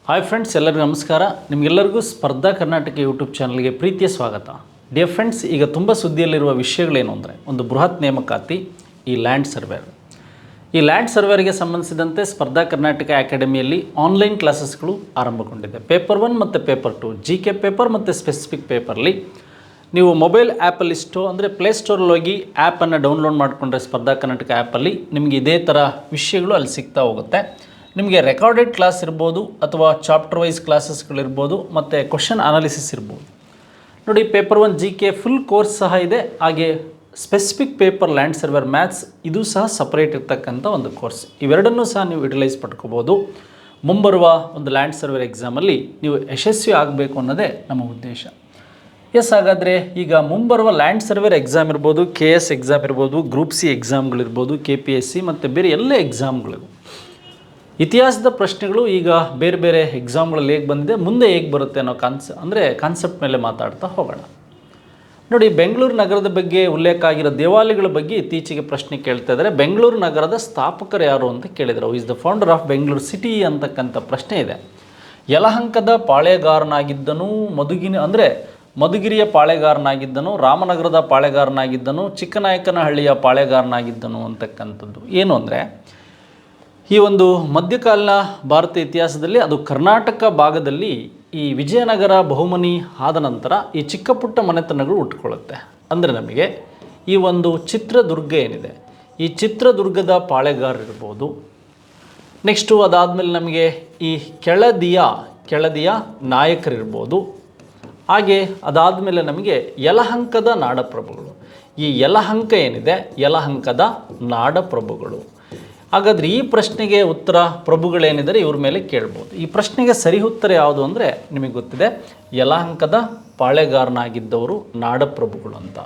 Hi friends, ಎಲ್ಲರಿಗೂ ನಮಸ್ಕಾರ. ನಿಮಗೆಲ್ಲರಿಗೂ ಸ್ಪರ್ಧಾ ಕರ್ನಾಟಕ ಯೂಟ್ಯೂಬ್ ಚಾನಲ್ಗೆ ಪ್ರೀತಿಯ ಸ್ವಾಗತ. ಡಿಯರ್ ಫ್ರೆಂಡ್ಸ್, ಈಗ ತುಂಬ ಸುದ್ದಿಯಲ್ಲಿರುವ ವಿಷಯಗಳೇನು ಅಂದರೆ, ಒಂದು ಬೃಹತ್ ನೇಮಕಾತಿ, ಈ ಲ್ಯಾಂಡ್ ಸರ್ವೇರ್. ಈ ಲ್ಯಾಂಡ್ ಸರ್ವೇರ್ಗೆ ಸಂಬಂಧಿಸಿದಂತೆ ಸ್ಪರ್ಧಾ ಕರ್ನಾಟಕ ಅಕಾಡೆಮಿಯಲ್ಲಿ ಆನ್ಲೈನ್ ಕ್ಲಾಸಸ್ಗಳು ಆರಂಭಗೊಂಡಿದೆ. ಪೇಪರ್ 1 ಮತ್ತು ಪೇಪರ್ 2 GK ಪೇಪರ್ ಮತ್ತು ಸ್ಪೆಸಿಫಿಕ್ ಪೇಪರ್ಲಿ ನೀವು ಮೊಬೈಲ್ ಆ್ಯಪಲ್ಲಿ ಅಂದರೆ ಪ್ಲೇಸ್ಟೋರಲ್ಲಿ ಹೋಗಿ ಆ್ಯಪನ್ನು ಡೌನ್ಲೋಡ್ ಮಾಡಿಕೊಂಡ್ರೆ ಸ್ಪರ್ಧಾ ಕರ್ನಾಟಕ ಆ್ಯಪಲ್ಲಿ ನಿಮಗೆ ಇದೇ ಥರ ವಿಷಯಗಳು ಅಲ್ಲಿ ಸಿಗ್ತಾ ಹೋಗುತ್ತೆ. ನಿಮಗೆ ರೆಕಾರ್ಡೆಡ್ ಕ್ಲಾಸ್ ಇರ್ಬೋದು ಅಥವಾ ಚಾಪ್ಟರ್ ವೈಸ್ ಕ್ಲಾಸಸ್ಗಳಿರ್ಬೋದು ಮತ್ತು ಕ್ವಶನ್ ಅನಾಲಿಸಿಸ್ ಇರ್ಬೋದು. ನೋಡಿ, ಪೇಪರ್ 1 GK ಫುಲ್ ಕೋರ್ಸ್ ಸಹ ಇದೆ. ಹಾಗೆ specific paper land surveyor maths ಇದು ಸಹ ಸಪ್ರೇಟ್ ಇರ್ತಕ್ಕಂಥ ಒಂದು ಕೋರ್ಸ್. ಇವೆರಡನ್ನೂ ಸಹ ನೀವು ಯುಟಿಲೈಸ್ ಪಡ್ಕೋಬೋದು. ಮುಂಬರುವ ಒಂದು ಲ್ಯಾಂಡ್ ಸರ್ವೇರ್ ಎಕ್ಸಾಮಲ್ಲಿ ನೀವು ಯಶಸ್ವಿ ಆಗಬೇಕು ಅನ್ನೋದೇ ನಮ್ಮ ಉದ್ದೇಶ. ಹಾಗಾದರೆ ಈಗ ಮುಂಬರುವ ಲ್ಯಾಂಡ್ ಸರ್ವೇರ್ ಎಕ್ಸಾಮ್ ಇರ್ಬೋದು, KS ಎಕ್ಸಾಮ್ ಇರ್ಬೋದು, ಗ್ರೂಪ್ C ಎಕ್ಸಾಮ್ಗಳಿರ್ಬೋದು, KPSC ಮತ್ತು ಬೇರೆ ಎಲ್ಲ ಎಕ್ಸಾಮ್ಗಳಿಗೂ ಇತಿಹಾಸದ ಪ್ರಶ್ನೆಗಳು ಈಗ ಬೇರೆ ಬೇರೆ ಎಕ್ಸಾಮ್ಗಳಲ್ಲಿ ಹೇಗೆ ಬಂದಿದೆ, ಮುಂದೆ ಹೇಗೆ ಬರುತ್ತೆ ಅನ್ನೋ ಕಾನ್ಸೆಪ್ಟ್ ಮೇಲೆ ಮಾತಾಡ್ತಾ ಹೋಗೋಣ. ನೋಡಿ, ಬೆಂಗಳೂರು ನಗರದ ಬಗ್ಗೆ ಉಲ್ಲೇಖ ಆಗಿರೋ ದೇವಾಲಯಗಳ ಬಗ್ಗೆ ಇತ್ತೀಚೆಗೆ ಪ್ರಶ್ನೆ ಕೇಳ್ತಾ ಇದ್ದಾರೆ. ಬೆಂಗಳೂರು ನಗರದ ಸ್ಥಾಪಕರು ಯಾರು ಅಂತ ಕೇಳಿದರು. Is the founder of Bengaluru city ಅಂತಕ್ಕಂಥ ಪ್ರಶ್ನೆ ಇದೆ. ಯಲಹಂಕದ ಪಾಳೆಗಾರನಾಗಿದ್ದನು, ಮಧುಗಿರಿಯ ಪಾಳೆಗಾರನಾಗಿದ್ದನು, ರಾಮನಗರದ ಪಾಳೆಗಾರನಾಗಿದ್ದನು, ಚಿಕ್ಕನಾಯಕನಹಳ್ಳಿಯ ಪಾಳೆಗಾರನಾಗಿದ್ದನು ಅಂತಕ್ಕಂಥದ್ದು ಏನು ಅಂದರೆ, ಈ ಒಂದು ಮಧ್ಯಕಾಲೀನ ಭಾರತ ಇತಿಹಾಸದಲ್ಲಿ ಅದು ಕರ್ನಾಟಕ ಭಾಗದಲ್ಲಿ ಈ ವಿಜಯನಗರ ಬಹುಮನಿ ಆದ ನಂತರ ಈ ಚಿಕ್ಕ ಪುಟ್ಟ ಮನೆತನಗಳು ಹುಟ್ಕೊಳ್ಳುತ್ತೆ. ಅಂದರೆ ನಮಗೆ ಈ ಒಂದು ಚಿತ್ರದುರ್ಗ ಏನಿದೆ, ಈ ಚಿತ್ರದುರ್ಗದ ಪಾಳೆಗಾರರಿರ್ಬೋದು. ನೆಕ್ಸ್ಟು ಅದಾದಮೇಲೆ ನಮಗೆ ಈ ಕೆಳದಿಯ ನಾಯಕರಿರ್ಬೋದು. ಹಾಗೆ ಅದಾದಮೇಲೆ ನಮಗೆ ಯಲಹಂಕದ ನಾಡಪ್ರಭುಗಳು. ಈ ಯಲಹಂಕ ಏನಿದೆ, ಯಲಹಂಕದ ನಾಡಪ್ರಭುಗಳು. ಹಾಗಾದರೆ ಈ ಪ್ರಶ್ನೆಗೆ ಉತ್ತರ ಪ್ರಭುಗಳೇನಿದ್ದಾರೆ ಇವ್ರ ಮೇಲೆ ಕೇಳ್ಬೋದು. ಈ ಪ್ರಶ್ನೆಗೆ ಸರಿ ಉತ್ತರ ಯಾವುದು ಅಂದರೆ ನಿಮಗೆ ಗೊತ್ತಿದೆ, ಯಲಹಂಕದ ಪಾಳೆಗಾರನಾಗಿದ್ದವರು ನಾಡಪ್ರಭುಗಳು ಅಂತ.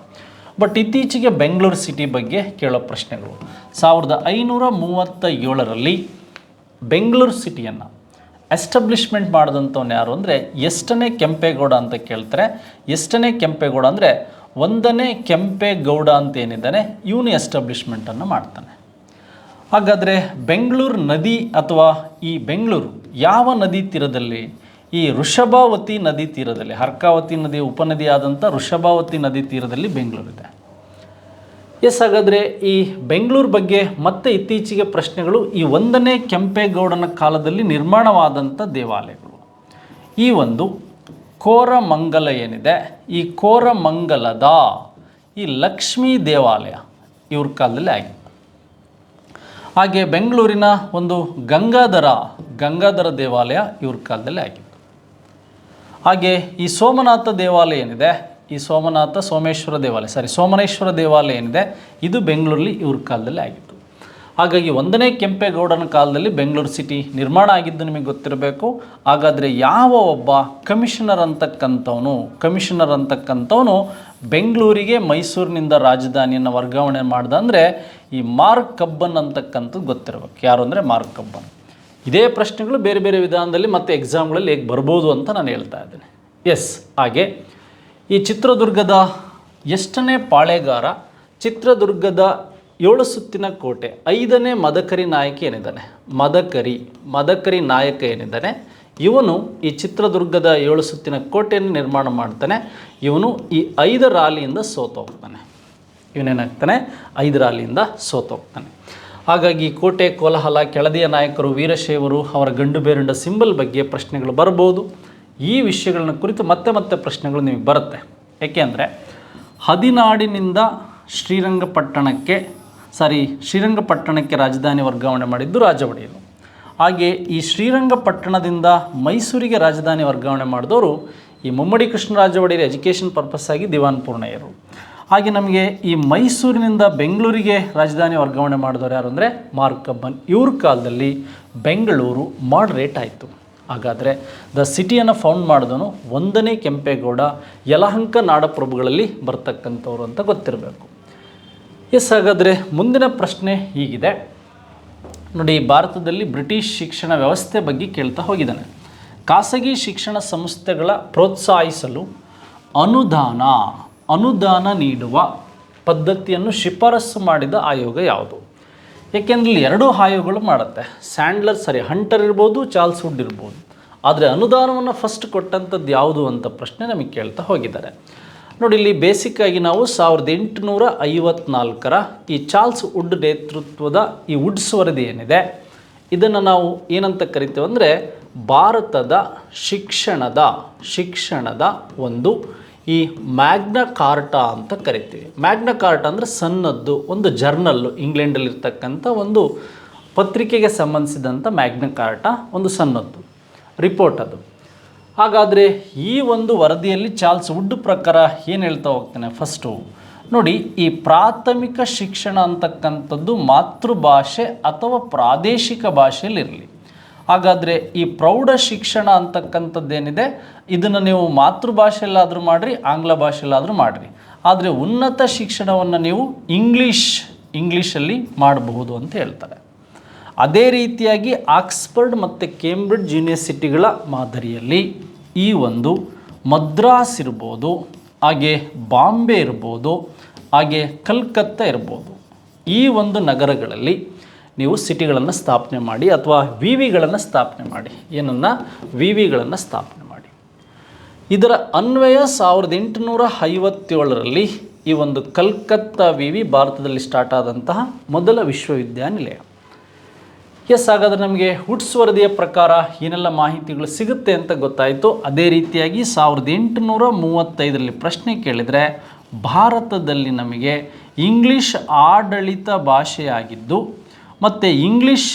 ಬಟ್ ಇತ್ತೀಚೆಗೆ ಬೆಂಗಳೂರು ಸಿಟಿ ಬಗ್ಗೆ ಕೇಳೋ ಪ್ರಶ್ನೆಗಳು. 1537ರಲ್ಲಿ ಬೆಂಗಳೂರು ಸಿಟಿಯನ್ನು ಎಸ್ಟಾಬ್ಲಿಷ್ಮೆಂಟ್ ಮಾಡಿದಂಥವ್ನು ಯಾರು ಅಂದರೆ ಎಷ್ಟನೇ ಕೆಂಪೇಗೌಡ ಅಂತ ಕೇಳ್ತಾರೆ. ಎಷ್ಟನೇ ಕೆಂಪೇಗೌಡ ಅಂದರೆ 1ನೇ ಕೆಂಪೇಗೌಡ ಅಂತ ಏನಿದ್ದಾನೆ ಇವನು ಎಸ್ಟಾಬ್ಲಿಷ್ಮೆಂಟನ್ನು ಮಾಡ್ತಾನೆ. ಹಾಗಾದರೆ ಬೆಂಗಳೂರು ನದಿ ಅಥವಾ ಈ ಬೆಂಗಳೂರು ಯಾವ ನದಿ ತೀರದಲ್ಲಿ? ಈ ವೃಷಭಾವತಿ ನದಿ ತೀರದಲ್ಲಿ, ಅರ್ಕಾವತಿ ನದಿಯ ಉಪನದಿ ಆದಂಥ ವೃಷಭಾವತಿ ನದಿ ತೀರದಲ್ಲಿ ಬೆಂಗಳೂರಿದೆ. ಹಾಗಾದರೆ ಈ ಬೆಂಗಳೂರು ಬಗ್ಗೆ ಮತ್ತೆ ಇತ್ತೀಚೆಗೆ ಪ್ರಶ್ನೆಗಳು, ಈ 1ನೇ ಕೆಂಪೇಗೌಡನ ಕಾಲದಲ್ಲಿ ನಿರ್ಮಾಣವಾದಂಥ ದೇವಾಲಯಗಳು. ಈ ಒಂದು ಕೋರಮಂಗಲ ಏನಿದೆ, ಈ ಕೋರಮಂಗಲದ ಈ ಲಕ್ಷ್ಮೀ ದೇವಾಲಯ ಇವ್ರ ಕಾಲದಲ್ಲಿ ಆಗಿದೆ. ಹಾಗೆ ಬೆಂಗಳೂರಿನ ಒಂದು ಗಂಗಾಧರ ದೇವಾಲಯ ಇವ್ರ ಕಾಲದಲ್ಲಿ ಆಗಿತ್ತು. ಹಾಗೆ ಈ ಸೋಮನಾಥ ದೇವಾಲಯ ಏನಿದೆ, ಈ ಸೋಮೇಶ್ವರ ದೇವಾಲಯ ಏನಿದೆ, ಇದು ಬೆಂಗಳೂರಲ್ಲಿ ಇವ್ರ ಕಾಲದಲ್ಲಿ ಆಗಿತ್ತು. ಹಾಗಾಗಿ 1ನೇ ಕೆಂಪೇಗೌಡನ ಕಾಲದಲ್ಲಿ ಬೆಂಗಳೂರು ಸಿಟಿ ನಿರ್ಮಾಣ ಆಗಿದ್ದು ನಿಮಗೆ ಗೊತ್ತಿರಬೇಕು. ಹಾಗಾದರೆ ಯಾವ ಒಬ್ಬ ಕಮಿಷನರ್ ಅಂತಕ್ಕಂಥವನು ಬೆಂಗಳೂರಿಗೆ ಮೈಸೂರಿನಿಂದ ರಾಜಧಾನಿಯನ್ನು ವರ್ಗಾವಣೆ ಮಾಡ್ದ ಅಂದರೆ ಈ ಮಾರ್ಕ್ ಕಬ್ಬನ್ ಅಂತಕ್ಕಂಥದ್ದು ಗೊತ್ತಿರಬೇಕು. ಯಾರು ಅಂದರೆ ಮಾರ್ಕ್ ಕಬ್ಬನ್. ಇದೇ ಪ್ರಶ್ನೆಗಳು ಬೇರೆ ಬೇರೆ ವಿಧಾನದಲ್ಲಿ ಮತ್ತು ಎಕ್ಸಾಮ್ಗಳಲ್ಲಿ ಹೇಗೆ ಬರ್ಬೋದು ಅಂತ ನಾನು ಹೇಳ್ತಾ ಇದ್ದೇನೆ. ಹಾಗೆ ಈ ಚಿತ್ರದುರ್ಗದ ಎಷ್ಟನೇ ಪಾಳೆಗಾರ, ಚಿತ್ರದುರ್ಗದ 7 ಸುತ್ತಿನ ಕೋಟೆ 5ನೇ ಮದಕರಿ ನಾಯಕ ಏನಿದ್ದಾನೆ, ಇವನು ಈ ಚಿತ್ರದುರ್ಗದ 7 ಸುತ್ತಿನ ಕೋಟೆಯನ್ನು ನಿರ್ಮಾಣ ಮಾಡ್ತಾನೆ. ಇವನು ಈ 5 ರಾಲಿಯಿಂದ ಸೋತೋಗ್ತಾನೆ. ಇವನೇನಾಗ್ತಾನೆ, 5 ರಾಲಿಯಿಂದ ಸೋತೋಗ್ತಾನೆ. ಹಾಗಾಗಿ ಕೋಟೆ ಕೋಲಾಹಲ, ಕೆಳದಿಯ ನಾಯಕರು, ವೀರಶೈವರು, ಅವರ ಗಂಡು ಬೇರುಂಡ ಸಿಂಬಲ್ ಬಗ್ಗೆ ಪ್ರಶ್ನೆಗಳು ಬರ್ಬೋದು. ಈ ವಿಷಯಗಳನ್ನ ಕುರಿತು ಮತ್ತೆ ಪ್ರಶ್ನೆಗಳು ನಿಮಗೆ ಬರುತ್ತೆ. ಏಕೆಂದರೆ ಹದಿನಾಡಿನಿಂದ ಶ್ರೀರಂಗಪಟ್ಟಣಕ್ಕೆ ರಾಜಧಾನಿ ವರ್ಗಾವಣೆ ಮಾಡಿದ್ದು ರಾಜ ಒಡೆಯರು. ಹಾಗೆ ಈ ಶ್ರೀರಂಗಪಟ್ಟಣದಿಂದ ಮೈಸೂರಿಗೆ ರಾಜಧಾನಿ ವರ್ಗಾವಣೆ ಮಾಡಿದವರು ಈ ಮುಮ್ಮಡಿ ಕೃಷ್ಣರಾಜ ಒಡೆಯರ್ ಎಜುಕೇಷನ್ ಪರ್ಪಸ್ ಆಗಿ ದಿವಾನ್ ಪೂರ್ಣಯ್ಯರು. ಹಾಗೆ ನಮಗೆ ಈ ಮೈಸೂರಿನಿಂದ ಬೆಂಗಳೂರಿಗೆ ರಾಜಧಾನಿ ವರ್ಗಾವಣೆ ಮಾಡಿದವರು ಯಾರು ಅಂದರೆ ಮಾರ್ಕ್ ಕಬ್ಬನ್. ಇವ್ರ ಕಾಲದಲ್ಲಿ ಬೆಂಗಳೂರು ಮಾಡರೇಟ್ ಆಯಿತು. ಹಾಗಾದರೆ ದ ಸಿಟಿಯನ್ನು ಫೌಂಡ್ ಮಾಡಿದವನು 1ನೇ ಕೆಂಪೇಗೌಡ, ಯಲಹಂಕ ನಾಡಪ್ರಭುಗಳಲ್ಲಿ ಬರ್ತಕ್ಕಂಥವ್ರು ಅಂತ ಗೊತ್ತಿರಬೇಕು. ಹಾಗಾದರೆ ಮುಂದಿನ ಪ್ರಶ್ನೆ ಹೀಗಿದೆ ನೋಡಿ, ಭಾರತದಲ್ಲಿ ಬ್ರಿಟಿಷ್ ಶಿಕ್ಷಣ ವ್ಯವಸ್ಥೆ ಬಗ್ಗೆ ಕೇಳ್ತಾ ಹೋಗಿದ್ದಾನೆ. ಖಾಸಗಿ ಶಿಕ್ಷಣ ಸಂಸ್ಥೆಗಳ ಪ್ರೋತ್ಸಾಹಿಸಲು ಅನುದಾನ ನೀಡುವ ಪದ್ಧತಿಯನ್ನು ಶಿಫಾರಸು ಮಾಡಿದ ಆಯೋಗ ಯಾವುದು? ಏಕೆಂದರೆ ಇಲ್ಲಿ 2 ಆಯೋಗಗಳು ಮಾಡುತ್ತೆ. ಹಂಟರ್ ಇರ್ಬೋದು, ಚಾರ್ಲ್ಸ್ ವುಡ್ ಇರ್ಬೋದು. ಆದರೆ ಅನುದಾನವನ್ನು ಫಸ್ಟ್ ಕೊಟ್ಟಂಥದ್ದು ಯಾವುದು ಅಂತ ಪ್ರಶ್ನೆ ನಮಗೆ ಕೇಳ್ತಾ ಹೋಗಿದ್ದಾರೆ. ನೋಡಿ, ಇಲ್ಲಿ ಬೇಸಿಕ್ಕಾಗಿ ನಾವು 1854 ಈ ಚಾರ್ಲ್ಸ್ ವುಡ್ ನೇತೃತ್ವದ ಈ ವುಡ್ಸ್ ವರದಿ ಏನಿದೆ, ಇದನ್ನು ನಾವು ಏನಂತ ಕರಿತೇವೆ ಅಂದರೆ ಭಾರತದ ಶಿಕ್ಷಣದ ಒಂದು ಈ ಮ್ಯಾಗ್ನಾ ಕಾರ್ಟಾ ಅಂತ ಕರಿತೀವಿ. ಮ್ಯಾಗ್ನಾ ಕಾರ್ಟಾ ಅಂದರೆ ಸಣ್ಣದ್ದು ಒಂದು ಜರ್ನಲ್ಲು, ಇಂಗ್ಲೆಂಡಲ್ಲಿರ್ತಕ್ಕಂಥ ಒಂದು ಪತ್ರಿಕೆಗೆ ಸಂಬಂಧಿಸಿದಂಥ ಮ್ಯಾಗ್ನಾ ಕಾರ್ಟಾ ಒಂದು ಸಣ್ಣದ್ದು ರಿಪೋರ್ಟ್ ಅದು. ಹಾಗಾದರೆ ಈ ಒಂದು ವರದಿಯಲ್ಲಿ ಚಾರ್ಲ್ಸ್ ವುಡ್ ಪ್ರಕಾರ ಏನು ಹೇಳ್ತಾ ಹೋಗ್ತಾನೆ, ಫಸ್ಟು ನೋಡಿ, ಈ ಪ್ರಾಥಮಿಕ ಶಿಕ್ಷಣ ಅಂತಕ್ಕಂಥದ್ದು ಮಾತೃಭಾಷೆ ಅಥವಾ ಪ್ರಾದೇಶಿಕ ಭಾಷೆಯಲ್ಲಿರಲಿ. ಹಾಗಾದರೆ ಈ ಪ್ರೌಢ ಶಿಕ್ಷಣ ಅಂತಕ್ಕಂಥದ್ದೇನಿದೆ, ಇದನ್ನು ನೀವು ಮಾತೃಭಾಷೆಯಲ್ಲಾದರೂ ಮಾಡಿರಿ, ಆಂಗ್ಲ ಭಾಷೆಯಲ್ಲಾದರೂ ಮಾಡಿರಿ, ಆದರೆ ಉನ್ನತ ಶಿಕ್ಷಣವನ್ನು ನೀವು ಇಂಗ್ಲೀಷಲ್ಲಿ ಮಾಡಬಹುದು ಅಂತ ಹೇಳ್ತಾರೆ. ಅದೇ ರೀತಿಯಾಗಿ ಆಕ್ಸ್ಫರ್ಡ್ ಮತ್ತು ಕೇಂಬ್ರಿಡ್ಜ್ ಯೂನಿವರ್ಸಿಟಿಗಳ ಮಾದರಿಯಲ್ಲಿ ಈ ಒಂದು ಮದ್ರಾಸ್ ಇರ್ಬೋದು, ಹಾಗೆ ಬಾಂಬೆ ಇರ್ಬೋದು, ಹಾಗೆ ಕಲ್ಕತ್ತಾ ಇರ್ಬೋದು, ಈ ಒಂದು ನಗರಗಳಲ್ಲಿ ನೀವು ಸಿಟಿಗಳನ್ನು ಸ್ಥಾಪನೆ ಮಾಡಿ ಅಥವಾ ವಿಗಳನ್ನು ಸ್ಥಾಪನೆ ಮಾಡಿ. ವಿಗಳನ್ನು ಸ್ಥಾಪನೆ ಮಾಡಿ. ಇದರ ಅನ್ವಯ 1857ರಲ್ಲಿ ಈ ಒಂದು ಕಲ್ಕತ್ತಾ ಭಾರತದಲ್ಲಿ ಸ್ಟಾರ್ಟ್ ಆದಂತಹ ಮೊದಲ ವಿಶ್ವವಿದ್ಯಾನಿಲಯ. ಹಾಗಾದರೆ ನಮಗೆ ವುಡ್ಸ್ ವರದಿಯ ಪ್ರಕಾರ ಏನೆಲ್ಲ ಮಾಹಿತಿಗಳು ಸಿಗುತ್ತೆ ಅಂತ ಗೊತ್ತಾಯಿತು. ಅದೇ ರೀತಿಯಾಗಿ 1835ರಲ್ಲಿ ಪ್ರಶ್ನೆ ಕೇಳಿದರೆ ಭಾರತದಲ್ಲಿ ನಮಗೆ ಇಂಗ್ಲೀಷ್ ಆಡಳಿತ ಭಾಷೆಯಾಗಿದ್ದು ಮತ್ತು ಇಂಗ್ಲೀಷ್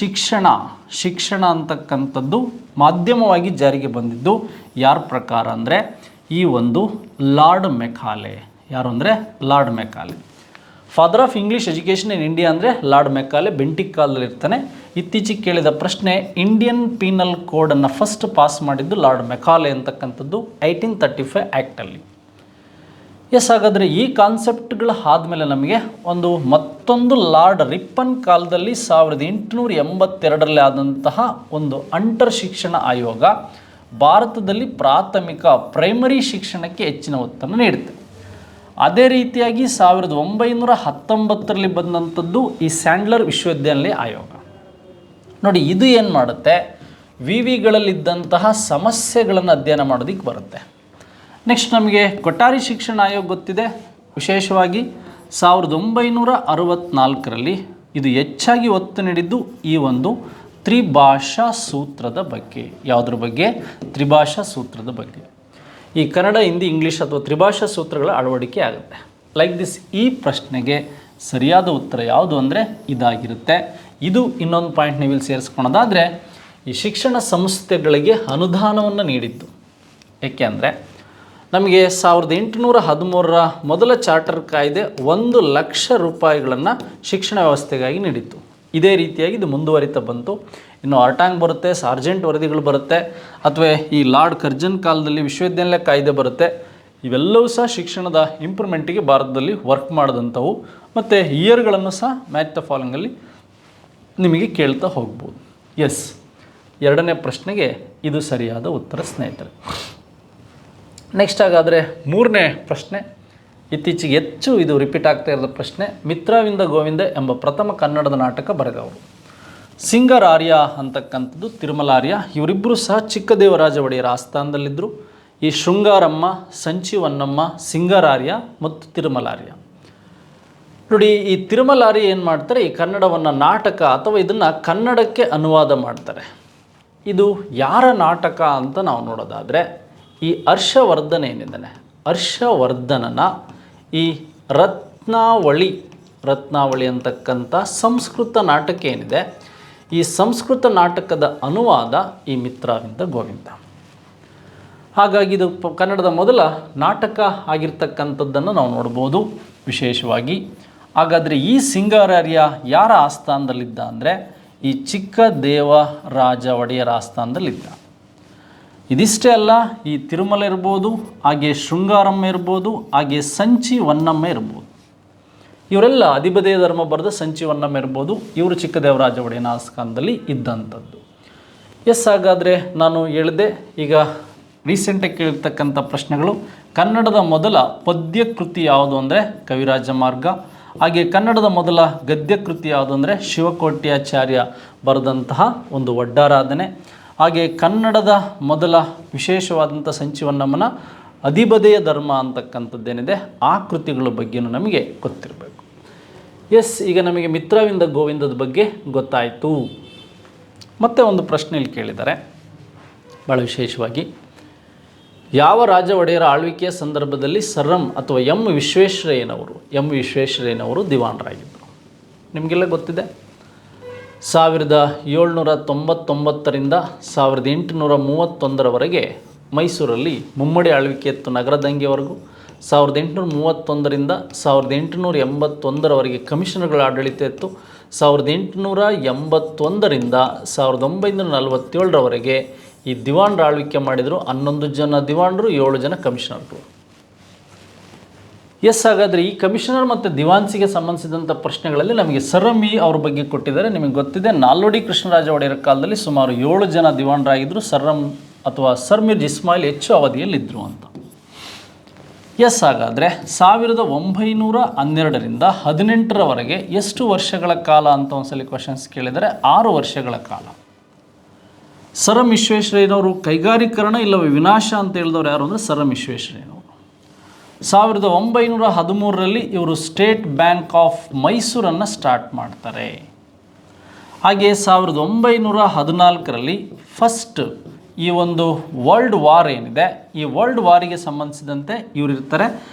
ಶಿಕ್ಷಣ ಅಂತಕ್ಕಂಥದ್ದು ಮಾಧ್ಯಮವಾಗಿ ಜಾರಿಗೆ ಬಂದಿದ್ದು ಯಾರ ಪ್ರಕಾರ ಅಂದರೆ ಈ ಒಂದು ಲಾರ್ಡ್ ಮೆಕಾಲೆ. ಯಾರು ಅಂದರೆ lord Macaulay. Father of English education in India ಅಂದರೆ ಲಾರ್ಡ್ ಮೆಕಾಲೆ, ಬೆಂಟಿಕ್ ಕಾಲದಲ್ಲಿರ್ತಾನೆ. ಇತ್ತೀಚೆಗೆ ಕೇಳಿದ ಪ್ರಶ್ನೆ, ಇಂಡಿಯನ್ ಪೀನಲ್ ಕೋಡನ್ನು ಫಸ್ಟ್ ಪಾಸ್ ಮಾಡಿದ್ದು ಲಾರ್ಡ್ ಮೆಕಾಲೆ ಅಂತಕ್ಕಂಥದ್ದು 1835 ಆ್ಯಕ್ಟಲ್ಲಿ. ಹಾಗಾದರೆ ಈ ಕಾನ್ಸೆಪ್ಟ್ಗಳು ಆದಮೇಲೆ ನಮಗೆ ಮತ್ತೊಂದು ಲಾರ್ಡ್ ರಿಪ್ಪನ್ ಕಾಲದಲ್ಲಿ 1882ರಲ್ಲಿ ಆದಂತಹ ಒಂದು ಅಂಟರ್ ಶಿಕ್ಷಣ ಆಯೋಗ ಭಾರತದಲ್ಲಿ ಪ್ರೈಮರಿ ಶಿಕ್ಷಣಕ್ಕೆ ಹೆಚ್ಚಿನ ಒತ್ತನ್ನು ನೀಡುತ್ತೆ. ಅದೇ ರೀತಿಯಾಗಿ 1919ರಲ್ಲಿ ಬಂದಂಥದ್ದು ಈ ಸ್ಯಾಂಡ್ಲರ್ ವಿಶ್ವವಿದ್ಯಾನಿಲಯ ಆಯೋಗ. ನೋಡಿ, ಇದು ಏನು ಮಾಡುತ್ತೆ, ವಿಗಳಲ್ಲಿದ್ದಂತಹ ಸಮಸ್ಯೆಗಳನ್ನು ಅಧ್ಯಯನ ಮಾಡೋದಕ್ಕೆ ಬರುತ್ತೆ. ನೆಕ್ಸ್ಟ್ ನಮಗೆ ಕೊಠಾರಿ ಶಿಕ್ಷಣ ಆಯೋಗ ಗೊತ್ತಿದೆ. ವಿಶೇಷವಾಗಿ 1964ರಲ್ಲಿ ಇದು ಹೆಚ್ಚಾಗಿ ಒತ್ತು ನೀಡಿದ್ದು ಈ ಒಂದು ತ್ರಿಭಾಷಾ ಸೂತ್ರದ ಬಗ್ಗೆ. ಯಾವುದ್ರ ಬಗ್ಗೆ? ತ್ರಿಭಾಷಾ ಸೂತ್ರದ ಬಗ್ಗೆ. ಈ ಕನ್ನಡ, ಹಿಂದಿ, ಇಂಗ್ಲೀಷ್ ಅಥವಾ ತ್ರಿಭಾಷಾ ಸೂತ್ರಗಳ ಅಳವಡಿಕೆ ಆಗುತ್ತೆ. Like this. ಈ ಪ್ರಶ್ನೆಗೆ ಸರಿಯಾದ ಉತ್ತರ ಯಾವುದು ಅಂದರೆ ಇದಾಗಿರುತ್ತೆ. ಇದು ಇನ್ನೊಂದು ಪಾಯಿಂಟ್ ನೀವು ಇಲ್ಲಿ ಸೇರಿಸ್ಕೊಳೋದಾದರೆ, ಈ ಶಿಕ್ಷಣ ಸಂಸ್ಥೆಗಳಿಗೆ ಅನುದಾನವನ್ನು ನೀಡಿದ್ದು. ಏಕೆ ಅಂದರೆ ನಮಗೆ 1813ರ ಮೊದಲ ಚಾರ್ಟರ್ ಕಾಯ್ದೆ 1,00,000 ರೂಪಾಯಿಗಳನ್ನು ಶಿಕ್ಷಣ ವ್ಯವಸ್ಥೆಗಾಗಿ ನೀಡಿತ್ತು. ಇದೇ ರೀತಿಯಾಗಿ ಇದು ಮುಂದುವರಿತಾ ಬಂತು. ಇನ್ನು ಆರ್ಟಾಂಗ್ ಬರುತ್ತೆ, ಸಾರ್ಜೆಂಟ್ ವರದಿಗಳು ಬರುತ್ತೆ, ಅಥವಾ ಈ ಲಾರ್ಡ್ ಕರ್ಜನ್ ಕಾಲದಲ್ಲಿ ವಿಶ್ವವಿದ್ಯಾನಿಲಯ ಕಾಯ್ದೆ ಬರುತ್ತೆ. ಇವೆಲ್ಲವೂ ಸಹ ಶಿಕ್ಷಣದ ಇಂಪ್ರೂವ್ಮೆಂಟಿಗೆ ಭಾರತದಲ್ಲಿ ವರ್ಕ್ ಮಾಡಿದಂಥವು. ಮತ್ತು ಇಯರ್ಗಳನ್ನು ಸಹ ಮ್ಯಾಚ್ ದ ಫಾಲೋಯಿಂಗಲ್ಲಿ ನಿಮಗೆ ಕೇಳ್ತಾ ಹೋಗ್ಬೋದು. ಎಸ್, ಎರಡನೇ ಪ್ರಶ್ನೆಗೆ ಇದು ಸರಿಯಾದ ಉತ್ತರ ಸ್ನೇಹಿತರೆ. ನೆಕ್ಸ್ಟ್ ಹಾಗಾದರೆ ಮೂರನೇ ಪ್ರಶ್ನೆ, ಇತ್ತೀಚೆಗೆ ಹೆಚ್ಚು ಇದು ರಿಪೀಟ್ ಆಗ್ತಾ ಇರೋದ ಪ್ರಶ್ನೆ. ಮಿತ್ರವಿಂದ ಗೋವಿಂದ ಎಂಬ ಪ್ರಥಮ ಕನ್ನಡದ ನಾಟಕ ಬರೆದವರು ಸಿಂಗರಾರ್ಯ ಅಂತಕ್ಕಂಥದ್ದು ತಿರುಮಲಾರ್ಯ. ಇವರಿಬ್ಬರು ಸಹ ಚಿಕ್ಕದೇವರಾಜ ಒಡೆಯರ ಆಸ್ಥಾನದಲ್ಲಿದ್ದರು. ಈ ಶೃಂಗಾರಮ್ಮ, ಸಂಚಿವನ್ನಮ್ಮ, ಸಿಂಗರಾರ್ಯ ಮತ್ತು ತಿರುಮಲಾರ್ಯ. ನೋಡಿ, ಈ ತಿರುಮಲಾರ್ಯ ಏನು ಮಾಡ್ತಾರೆ, ಈ ಕನ್ನಡವನ್ನು ನಾಟಕ ಅಥವಾ ಇದನ್ನು ಕನ್ನಡಕ್ಕೆ ಅನುವಾದ ಮಾಡ್ತಾರೆ. ಇದು ಯಾರ ನಾಟಕ ಅಂತ ನಾವು ನೋಡೋದಾದರೆ, ಈ ಹರ್ಷವರ್ಧನ ಏನಿದ್ದಾನೆ, ಹರ್ಷವರ್ಧನನ ಈ ರತ್ನಾವಳಿ ಅಂತಕ್ಕಂಥ ಸಂಸ್ಕೃತ ನಾಟಕ ಏನಿದೆ, ಈ ಸಂಸ್ಕೃತ ನಾಟಕದ ಅನುವಾದ ಈ ಮಿತ್ರವಿಂದ ಗೋವಿಂದ. ಹಾಗಾಗಿ ಇದು ಕನ್ನಡದ ಮೊದಲ ನಾಟಕ ಆಗಿರ್ತಕ್ಕಂಥದ್ದನ್ನು ನಾವು ನೋಡ್ಬೋದು ವಿಶೇಷವಾಗಿ. ಹಾಗಾದರೆ ಈ ಸಿಂಗರಾರ್ಯ ಯಾರ ಆಸ್ಥಾನದಲ್ಲಿದ್ದ ಅಂದರೆ ಈ ಚಿಕ್ಕದೇವರಾಜ ಒಡೆಯರ ಆಸ್ಥಾನದಲ್ಲಿದ್ದ. ಇದಿಷ್ಟೇ ಅಲ್ಲ, ಈ ತಿರುಮಲ ಇರ್ಬೋದು, ಹಾಗೆ ಶೃಂಗಾರಮ್ಮ ಇರ್ಬೋದು, ಹಾಗೆ ಸಂಚಿವನ್ನಮ್ಮ ಇರ್ಬೋದು. ಇವರೆಲ್ಲ ಅಧಿಪದೇಯ ಧರ್ಮ ಬರೆದ ಸಂಚಿವನ್ನಮ್ಮ ಇರ್ಬೋದು, ಇವರು ಚಿಕ್ಕದೇವರಾಜ ಒಡೆಯನ ಆಸ್ಥಾನದಲ್ಲಿ ಇದ್ದಂಥದ್ದು. ಎಸ್, ಹಾಗಾದರೆ ನಾನು ಹೇಳಿದೆ, ಈಗ ರೀಸೆಂಟಾಗಿ ಕೇಳಿರ್ತಕ್ಕಂಥ ಪ್ರಶ್ನೆಗಳು. ಕನ್ನಡದ ಮೊದಲ ಪದ್ಯ ಕೃತಿ ಯಾವುದು ಅಂದರೆ ಕವಿರಾಜ ಮಾರ್ಗ. ಹಾಗೆ ಕನ್ನಡದ ಮೊದಲ ಗದ್ಯ ಕೃತಿ ಯಾವುದು ಅಂದರೆ ಶಿವಕೋಟ್ಯಾಚಾರ್ಯ ಬರೆದಂತಹ ಒಂದು ಒಡ್ಡಾರಾಧನೆ. ಹಾಗೆ ಕನ್ನಡದ ಮೊದಲ ವಿಶೇಷವಾದಂಥ ಸಂಚಿವನ್ನಮ್ಮನ ಅಧಿಬದೆಯ ಧರ್ಮ ಅಂತಕ್ಕಂಥದ್ದೇನಿದೆ ಆ ಕೃತಿಗಳ ಬಗ್ಗೆಯೂ ನಮಗೆ ಗೊತ್ತಿರಬೇಕು. ಎಸ್, ಈಗ ನಮಗೆ ಮಿತ್ರವಿಂದ ಗೋವಿಂದದ ಬಗ್ಗೆ ಗೊತ್ತಾಯಿತು. ಮತ್ತೆ ಒಂದು ಪ್ರಶ್ನೆಯಲ್ಲಿ ಕೇಳಿದ್ದಾರೆ ಭಾಳ ವಿಶೇಷವಾಗಿ, ಯಾವ ರಾಜ ಒಡೆಯರ ಆಳ್ವಿಕೆಯ ಸಂದರ್ಭದಲ್ಲಿ ಸರ್ ಅಥವಾ ಎಂ ವಿಶ್ವೇಶ್ವರಯ್ಯನವರು ದಿವಾನರಾಗಿದ್ದರು? ನಿಮಗೆಲ್ಲ ಗೊತ್ತಿದೆ. 1799ರಿಂದ 1831ರವರೆಗೆ ಮೈಸೂರಲ್ಲಿ ಮುಮ್ಮಡಿ ಆಳ್ವಿಕೆ ಇತ್ತು, ನಗರ ದಂಗೆವರೆಗೂ. 1831ರಿಂದ 1881ರವರೆಗೆ ಕಮಿಷನರ್ಗಳ ಆಡಳಿತ ಇತ್ತು. 1881ರಿಂದ 1947ರವರೆಗೆ ಈ ದಿವಾನರ ಆಳ್ವಿಕೆ ಮಾಡಿದರು. 11 ಜನ ದಿವಾನರು, 7 ಜನ ಕಮಿಷನರ್ಗಳು. ಎಸ್, ಹಾಗಾದರೆ ಈ ಕಮಿಷನರ್ ಮತ್ತು ದಿವಾನ್ಸಿಗೆ ಸಂಬಂಧಿಸಿದಂಥ ಪ್ರಶ್ನೆಗಳಲ್ಲಿ ನಮಗೆ ಸರ್ ಅವ್ರ ಬಗ್ಗೆ ಕೊಟ್ಟಿದ್ದಾರೆ. ನಿಮಗೆ ಗೊತ್ತಿದೆ, ನಾಲ್ವಡಿ ಕೃಷ್ಣರಾಜ ಒಡೆಯರ ಕಾಲದಲ್ಲಿ ಸುಮಾರು 7 ಜನ ದಿವಾನರಾಗಿದ್ದರು. ಅಥವಾ ಸರ್ ಮಿರ್ಜ್ ಇಸ್ಮಾಯಿಲ್ ಹೆಚ್ಚು ಅವಧಿಯಲ್ಲಿದ್ದರು ಅಂತ. ಎಸ್, ಹಾಗಾದರೆ 1912ರಿಂದ 18ರವರೆಗೆ ಎಷ್ಟು ವರ್ಷಗಳ ಕಾಲ ಅಂತ ಒಂದ್ಸಲಿ ಕ್ವಶನ್ಸ್ ಕೇಳಿದರೆ 6 ವರ್ಷಗಳ ಕಾಲ. ಸರ್ ವಿಶ್ವೇಶ್ವರಯ್ಯನವರು ಕೈಗಾರೀಕರಣ ಇಲ್ಲವೇ ವಿನಾಶ ಅಂತ ಹೇಳಿದವರು ಯಾರು ಅಂದರೆ ಸರ್ ವಿಶ್ವೇಶ್ವರಯ್ಯನವರು. 1913ರಲ್ಲಿ ಇವರು ಸ್ಟೇಟ್ ಬ್ಯಾಂಕ್ ಆಫ್ ಮೈಸೂರನ್ನು ಸ್ಟಾರ್ಟ್ ಮಾಡ್ತಾರೆ. ಹಾಗೆ 1914ರಲ್ಲಿ ಫಸ್ಟ್ ಈ ಒಂದು ವರ್ಲ್ಡ್ ವಾರ್ ಏನಿದೆ, ಈ ವರ್ಲ್ಡ್ ವಾರಿಗೆ ಸಂಬಂಧಿಸಿದಂತೆ ಇವರಿರ್ತಾರೆ.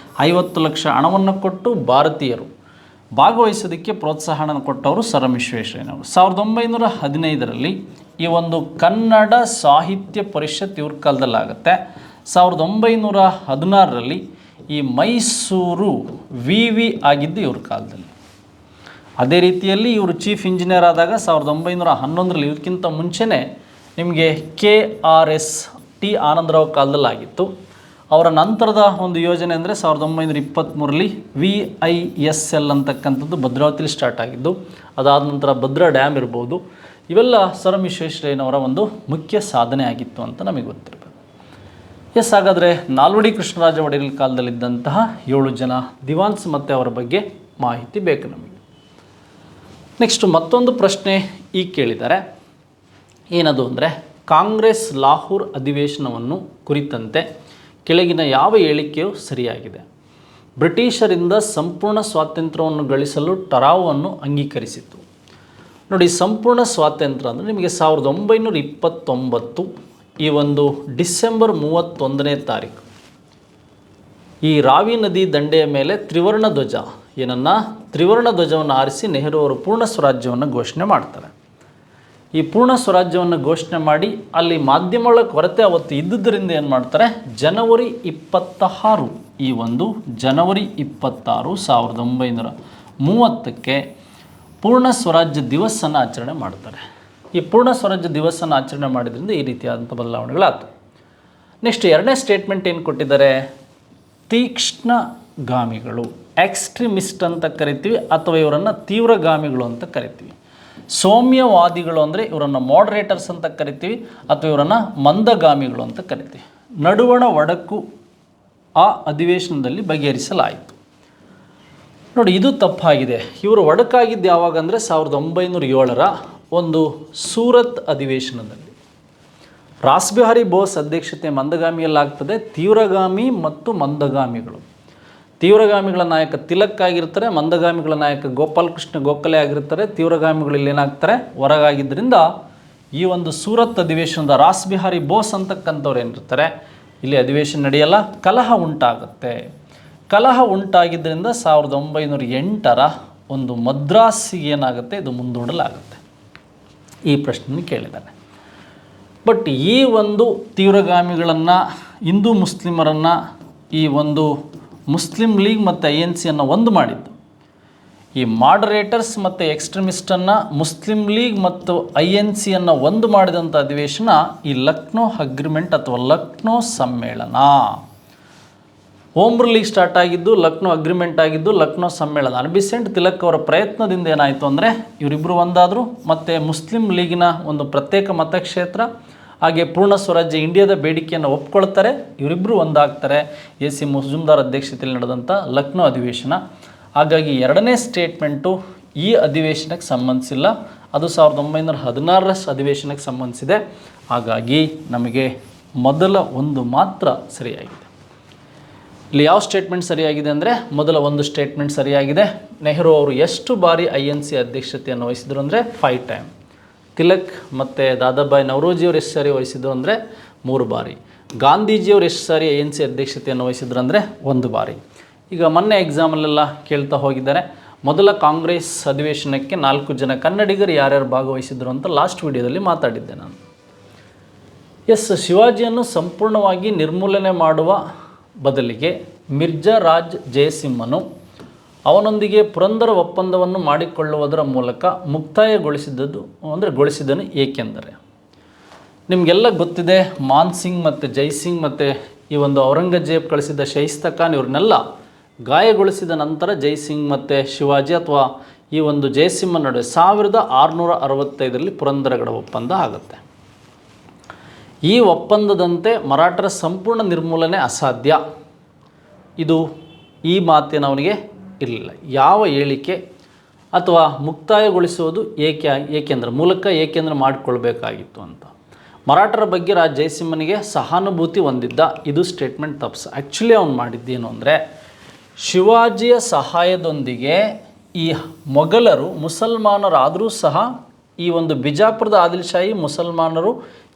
50 ಲಕ್ಷ ಹಣವನ್ನು ಕೊಟ್ಟು ಭಾರತೀಯರು ಭಾಗವಹಿಸೋದಕ್ಕೆ ಪ್ರೋತ್ಸಾಹನ ಕೊಟ್ಟವರು ಸರ್ ವಿಶ್ವೇಶ್ವರಯ್ಯನವರು. 1915ರಲ್ಲಿ ಈ ಒಂದು ಕನ್ನಡ ಸಾಹಿತ್ಯ ಪರಿಷತ್ ಇವ್ರ ಕಾಲದಲ್ಲಾಗುತ್ತೆ. 1916ರಲ್ಲಿ ಈ ಮೈಸೂರು ವಿ ಆಗಿದ್ದು ಇವ್ರ ಕಾಲದಲ್ಲಿ. ಅದೇ ರೀತಿಯಲ್ಲಿ ಇವರು ಚೀಫ್ ಇಂಜಿನಿಯರ್ ಆದಾಗ 1911ರಲ್ಲಿ ಇದಕ್ಕಿಂತ ಮುಂಚೆನೇ ನಿಮಗೆ KRS ಟಿ ಆನಂದರಾವ್ ಕಾಲದಲ್ಲಾಗಿತ್ತು. ಅವರ ನಂತರದ ಒಂದು ಯೋಜನೆ ಅಂದರೆ 1923ರಲ್ಲಿ VISL ಅಂತಕ್ಕಂಥದ್ದು ಭದ್ರಾವತಿಲಿ ಸ್ಟಾರ್ಟ್ ಆಗಿದ್ದು. ಅದಾದ ನಂತರ ಭದ್ರಾ ಡ್ಯಾಮ್ ಇರ್ಬೋದು. ಇವೆಲ್ಲ ಸರ್ ವಿಶ್ವೇಶ್ವರಯ್ಯನವರ ಒಂದು ಮುಖ್ಯ ಸಾಧನೆ ಆಗಿತ್ತು ಅಂತ ನಮಗೆ ಗೊತ್ತಿರಬೇಕು. ಎಸ್, ಹಾಗಾದರೆ ನಾಲ್ವಡಿ ಕೃಷ್ಣರಾಜ ಒಡೆಯರ್ ಕಾಲದಲ್ಲಿದ್ದಂತಹ 7 ಜನ ದಿವಾನ್ಸ್ ಮತ್ತು ಅವರ ಬಗ್ಗೆ ಮಾಹಿತಿ ಬೇಕು ನಮಗೆ. ನೆಕ್ಸ್ಟ್ ಮತ್ತೊಂದು ಪ್ರಶ್ನೆ ಈಗ ಕೇಳಿದ್ದಾರೆ. ಏನದು ಅಂದರೆ, ಕಾಂಗ್ರೆಸ್ ಲಾಹೋರ್ ಅಧಿವೇಶನವನ್ನು ಕುರಿತಂತೆ ಕೆಳಗಿನ ಯಾವ ಹೇಳಿಕೆಯು ಸರಿಯಾಗಿದೆ? ಬ್ರಿಟಿಷರಿಂದ ಸಂಪೂರ್ಣ ಸ್ವಾತಂತ್ರ್ಯವನ್ನು ಗಳಿಸಲು ಟರಾವನ್ನು ಅಂಗೀಕರಿಸಿತು. ನೋಡಿ, ಸಂಪೂರ್ಣ ಸ್ವಾತಂತ್ರ್ಯ ಅಂದರೆ ನಿಮಗೆ 1929 ಈ ಒಂದು ಡಿಸೆಂಬರ್ 31ನೇ ತಾರೀಕು ಈ ರಾವಿ ನದಿ ದಂಡೆಯ ಮೇಲೆ ತ್ರಿವರ್ಣ ಧ್ವಜವನ್ನು ಆರಿಸಿ ನೆಹರು ಅವರು ಪೂರ್ಣ ಸ್ವರಾಜ್ಯವನ್ನು ಘೋಷಣೆ ಮಾಡ್ತಾರೆ. ಈ ಪೂರ್ಣ ಸ್ವರಾಜ್ಯವನ್ನು ಘೋಷಣೆ ಮಾಡಿ ಅಲ್ಲಿ ಮಾಧ್ಯಮಗಳ ಕೊರತೆ ಅವತ್ತು ಇದ್ದುದರಿಂದ ಏನು ಮಾಡ್ತಾರೆ, ಜನವರಿ 26 ಈ ಒಂದು ಜನವರಿ 26 1930ಕ್ಕೆ ಪೂರ್ಣ ಸ್ವರಾಜ್ಯ ದಿವಸನ್ನು ಆಚರಣೆ ಮಾಡ್ತಾರೆ. ಈ ಪೂರ್ಣ ಸ್ವರಾಜ್ಯ ದಿವಸನ್ನು ಆಚರಣೆ ಮಾಡಿದ್ರಿಂದ ಈ ರೀತಿಯಾದಂಥ ಬದಲಾವಣೆಗಳಾಯ್ತು. ನೆಕ್ಸ್ಟ್ ಎರಡನೇ ಸ್ಟೇಟ್ಮೆಂಟ್ ಏನು ಕೊಟ್ಟಿದ್ದಾರೆ, ತೀಕ್ಷ್ಣಗಾಮಿಗಳು ಎಕ್ಸ್ಟ್ರೀಮಿಸ್ಟ್ ಅಂತ ಕರಿತೀವಿ, ಅಥವಾ ಇವರನ್ನು ತೀವ್ರಗಾಮಿಗಳು ಅಂತ ಕರಿತೀವಿ. ಸೌಮ್ಯವಾದಿಗಳು ಅಂದರೆ ಇವರನ್ನು ಮಾಡ್ರೇಟರ್ಸ್ ಅಂತ ಕರಿತೀವಿ, ಅಥವಾ ಇವರನ್ನು ಮಂದಗಾಮಿಗಳು ಅಂತ ಕರಿತೀವಿ. ನಡುವಣ ಒಡಕು ಆ ಅಧಿವೇಶನದಲ್ಲಿ ಬಗೆಹರಿಸಲಾಯಿತು. ನೋಡಿ, ಇದು ತಪ್ಪಾಗಿದೆ. ಇವರು ಒಡಕಾಗಿದ್ದು ಯಾವಾಗ ಅಂದರೆ 1907ರ ಒಂದು ಸೂರತ್ ಅಧಿವೇಶನದಲ್ಲಿ. ರಾಸ್ ಬಿಹಾರಿ ಬೋಸ್ ಅಧ್ಯಕ್ಷತೆ ಮಂದಗಾಮಿಯಲ್ಲಾಗ್ತದೆ. ತೀವ್ರಗಾಮಿ ಮತ್ತು ಮಂದಗಾಮಿಗಳು, ತೀವ್ರಗಾಮಿಗಳ ನಾಯಕ ತಿಲಕ್ ಆಗಿರ್ತಾರೆ, ಮಂದಗಾಮಿಗಳ ನಾಯಕ ಗೋಪಾಲ್ ಕೃಷ್ಣ ಗೋಖಲೆ ಆಗಿರ್ತಾರೆ. ತೀವ್ರಗಾಮಿಗಳು ಇಲ್ಲಿ ಏನಾಗ್ತಾರೆ, ಹೊರಗಾಗಿದ್ದರಿಂದ ಈ ಒಂದು ಸೂರತ್ ಅಧಿವೇಶನದ ರಾಸ್ ಬಿಹಾರಿ ಬೋಸ್ ಅಂತಕ್ಕಂಥವ್ರು ಏನಿರ್ತಾರೆ, ಇಲ್ಲಿ ಅಧಿವೇಶನ ನಡೆಯಲ್ಲ, ಕಲಹ ಉಂಟಾಗುತ್ತೆ. ಕಲಹ ಉಂಟಾಗಿದ್ದರಿಂದ 1908ರ ಒಂದು ಮದ್ರಾಸಿಗೆ ಏನಾಗುತ್ತೆ, ಇದು ಮುಂದೂಡಲಾಗುತ್ತೆ. ಈ ಪ್ರಶ್ನೆ ಕೇಳಿದ್ದಾನೆ. ಬಟ್ ಈ ಒಂದು ತೀವ್ರಗಾಮಿಗಳನ್ನು, ಹಿಂದೂ ಮುಸ್ಲಿಮರನ್ನು, ಈ ಒಂದು ಮುಸ್ಲಿಂ ಲೀಗ್ ಮತ್ತು INCಯನ್ನು ಒಂದು ಮಾಡಿದ್ದು, ಈ ಮಾಡರೇಟರ್ಸ್ ಮತ್ತು ಎಕ್ಸ್ಟ್ರೀಮಿಸ್ಟನ್ನು ಮುಸ್ಲಿಂ ಲೀಗ್ ಮತ್ತು INCಯನ್ನು ಒಂದು ಮಾಡಿದಂಥ ಅಧಿವೇಶನ ಈ ಲಕ್ನೋ ಅಗ್ರಿಮೆಂಟ್ ಅಥವಾ ಲಕ್ನೋ ಸಮ್ಮೇಳನ. ಹೋಮ್ ಲೀಗ್ ಸ್ಟಾರ್ಟ್ ಆಗಿದ್ದು, ಲಕ್ನೋ ಅಗ್ರಿಮೆಂಟ್ ಆಗಿದ್ದು, ಲಕ್ನೋ ಸಮ್ಮೇಳನ. ಅನ್ಬಿಸೆಂಟ್ ತಿಲಕ್ ಅವರ ಪ್ರಯತ್ನದಿಂದ ಏನಾಯಿತು ಅಂದರೆ ಇವರಿಬ್ಬರು ಒಂದಾದರು. ಮತ್ತು ಮುಸ್ಲಿಂ ಲೀಗಿನ ಒಂದು ಪ್ರತ್ಯೇಕ ಮತಕ್ಷೇತ್ರ ಹಾಗೆ ಪೂರ್ಣ ಸ್ವರಾಜ್ಯ ಇಂಡಿಯಾದ ಬೇಡಿಕೆಯನ್ನು ಒಪ್ಕೊಳ್ತಾರೆ. ಇವರಿಬ್ಬರು ಒಂದಾಗ್ತಾರೆ AC ಮುಜುಮ್ದಾರ್ ಅಧ್ಯಕ್ಷತೆಯಲ್ಲಿ ನಡೆದಂಥ ಲಕ್ನೋ ಅಧಿವೇಶನ. ಹಾಗಾಗಿ ಎರಡನೇ ಸ್ಟೇಟ್ಮೆಂಟು ಈ ಅಧಿವೇಶನಕ್ಕೆ ಸಂಬಂಧಿಸಿಲ್ಲ, ಅದು 1916ರ ಅಧಿವೇಶನಕ್ಕೆ ಸಂಬಂಧಿಸಿದೆ. ಹಾಗಾಗಿ ನಮಗೆ ಮೊದಲ ಒಂದು ಮಾತ್ರ ಸರಿಯಾಗಿದೆ. ಇಲ್ಲಿ ಯಾವ ಸ್ಟೇಟ್ಮೆಂಟ್ ಸರಿಯಾಗಿದೆ ಅಂದರೆ ಮೊದಲ ಒಂದು ಸ್ಟೇಟ್ಮೆಂಟ್ ಸರಿಯಾಗಿದೆ. ನೆಹರು ಅವರು ಎಷ್ಟು ಬಾರಿ INC ಅಧ್ಯಕ್ಷತೆಯನ್ನು ವಹಿಸಿದರು ಅಂದರೆ 5 ಟೈಮ್. ತಿಲಕ್ ಮತ್ತು ದಾದಾಬಾಯಿ ನವರೋಜಿಯವರು ಎಷ್ಟು ಸಾರಿ ವಹಿಸಿದ್ರು ಅಂದರೆ 3 ಬಾರಿ. ಗಾಂಧೀಜಿಯವರು ಎಷ್ಟು ಸಾರಿ INC ಅಧ್ಯಕ್ಷತೆಯನ್ನು ವಹಿಸಿದ್ರು ಅಂದರೆ 1 ಬಾರಿ. ಈಗ ಮೊನ್ನೆ ಎಕ್ಸಾಮಲ್ಲೆಲ್ಲ ಕೇಳ್ತಾ ಹೋಗಿದ್ದಾರೆ, ಮೊದಲ ಕಾಂಗ್ರೆಸ್ ಅಧಿವೇಶನಕ್ಕೆ 4 ಜನ ಕನ್ನಡಿಗರು ಯಾರ್ಯಾರು ಭಾಗವಹಿಸಿದ್ರು ಅಂತ ಲಾಸ್ಟ್ ವಿಡಿಯೋದಲ್ಲಿ ಮಾತಾಡಿದ್ದೆ ನಾನು. ಶಿವಾಜಿಯನ್ನು ಸಂಪೂರ್ಣವಾಗಿ ನಿರ್ಮೂಲನೆ ಮಾಡುವ ಬದಲಿಗೆ ಮಿರ್ಜಾ ರಾಜ್ ಜಯಸಿಂಹನು ಅವನೊಂದಿಗೆ ಪುರಂದರ ಒಪ್ಪಂದವನ್ನು ಮಾಡಿಕೊಳ್ಳುವುದರ ಮೂಲಕ ಗೊಳಿಸಿದನು. ಏಕೆಂದರೆ ನಿಮಗೆಲ್ಲ ಗೊತ್ತಿದೆ, ಮಾನ್ ಸಿಂಗ್ ಮತ್ತು ಜೈಸಿಂಗ್ ಮತ್ತು ಈ ಒಂದು ಔರಂಗಜೇಬ್ ಕಳಿಸಿದ ಶೈಸ್ತಾ ಖಾನ್ ಇವ್ರನ್ನೆಲ್ಲ ಗಾಯಗೊಳಿಸಿದ ನಂತರ ಜೈಸಿಂಗ್ ಮತ್ತು ಶಿವಾಜಿ ಅಥವಾ ಈ ಒಂದು ಜಯಸಿಂಹ ನಡುವೆ 1665ರಲ್ಲಿ ಪುರಂದರಗಡ ಒಪ್ಪಂದ ಆಗುತ್ತೆ. ಈ ಒಪ್ಪಂದದಂತೆ ಮರಾಠರ ಸಂಪೂರ್ಣ ನಿರ್ಮೂಲನೆ ಅಸಾಧ್ಯ. ಇದು ಈ ಮಾತಿನವನಿಗೆ ಇರಲಿಲ್ಲ. ಯಾವ ಹೇಳಿಕೆ ಅಥವಾ ಮುಕ್ತಾಯಗೊಳಿಸುವುದು ಏಕೆಂದರೆ ಮಾಡಿಕೊಳ್ಬೇಕಾಗಿತ್ತು ಅಂತ. ಮರಾಠರ ಬಗ್ಗೆ ರಾಜ್ ಜಯಸಿಂಹನಿಗೆ ಸಹಾನುಭೂತಿ ಹೊಂದಿದ್ದ. ಇದು ಸ್ಟೇಟ್ಮೆಂಟ್ ತಪ್ಸು. ಆ್ಯಕ್ಚುಲಿ ಅವನು ಮಾಡಿದ್ದೇನು ಅಂದರೆ, ಶಿವಾಜಿಯ ಸಹಾಯದೊಂದಿಗೆ ಈ ಮೊಘಲರು ಮುಸಲ್ಮಾನರಾದರೂ ಸಹ ಈ ಒಂದು ಬಿಜಾಪುರದ ಆದಿಲ್ ಶಾಹಿ ಮುಸಲ್ಮಾನರು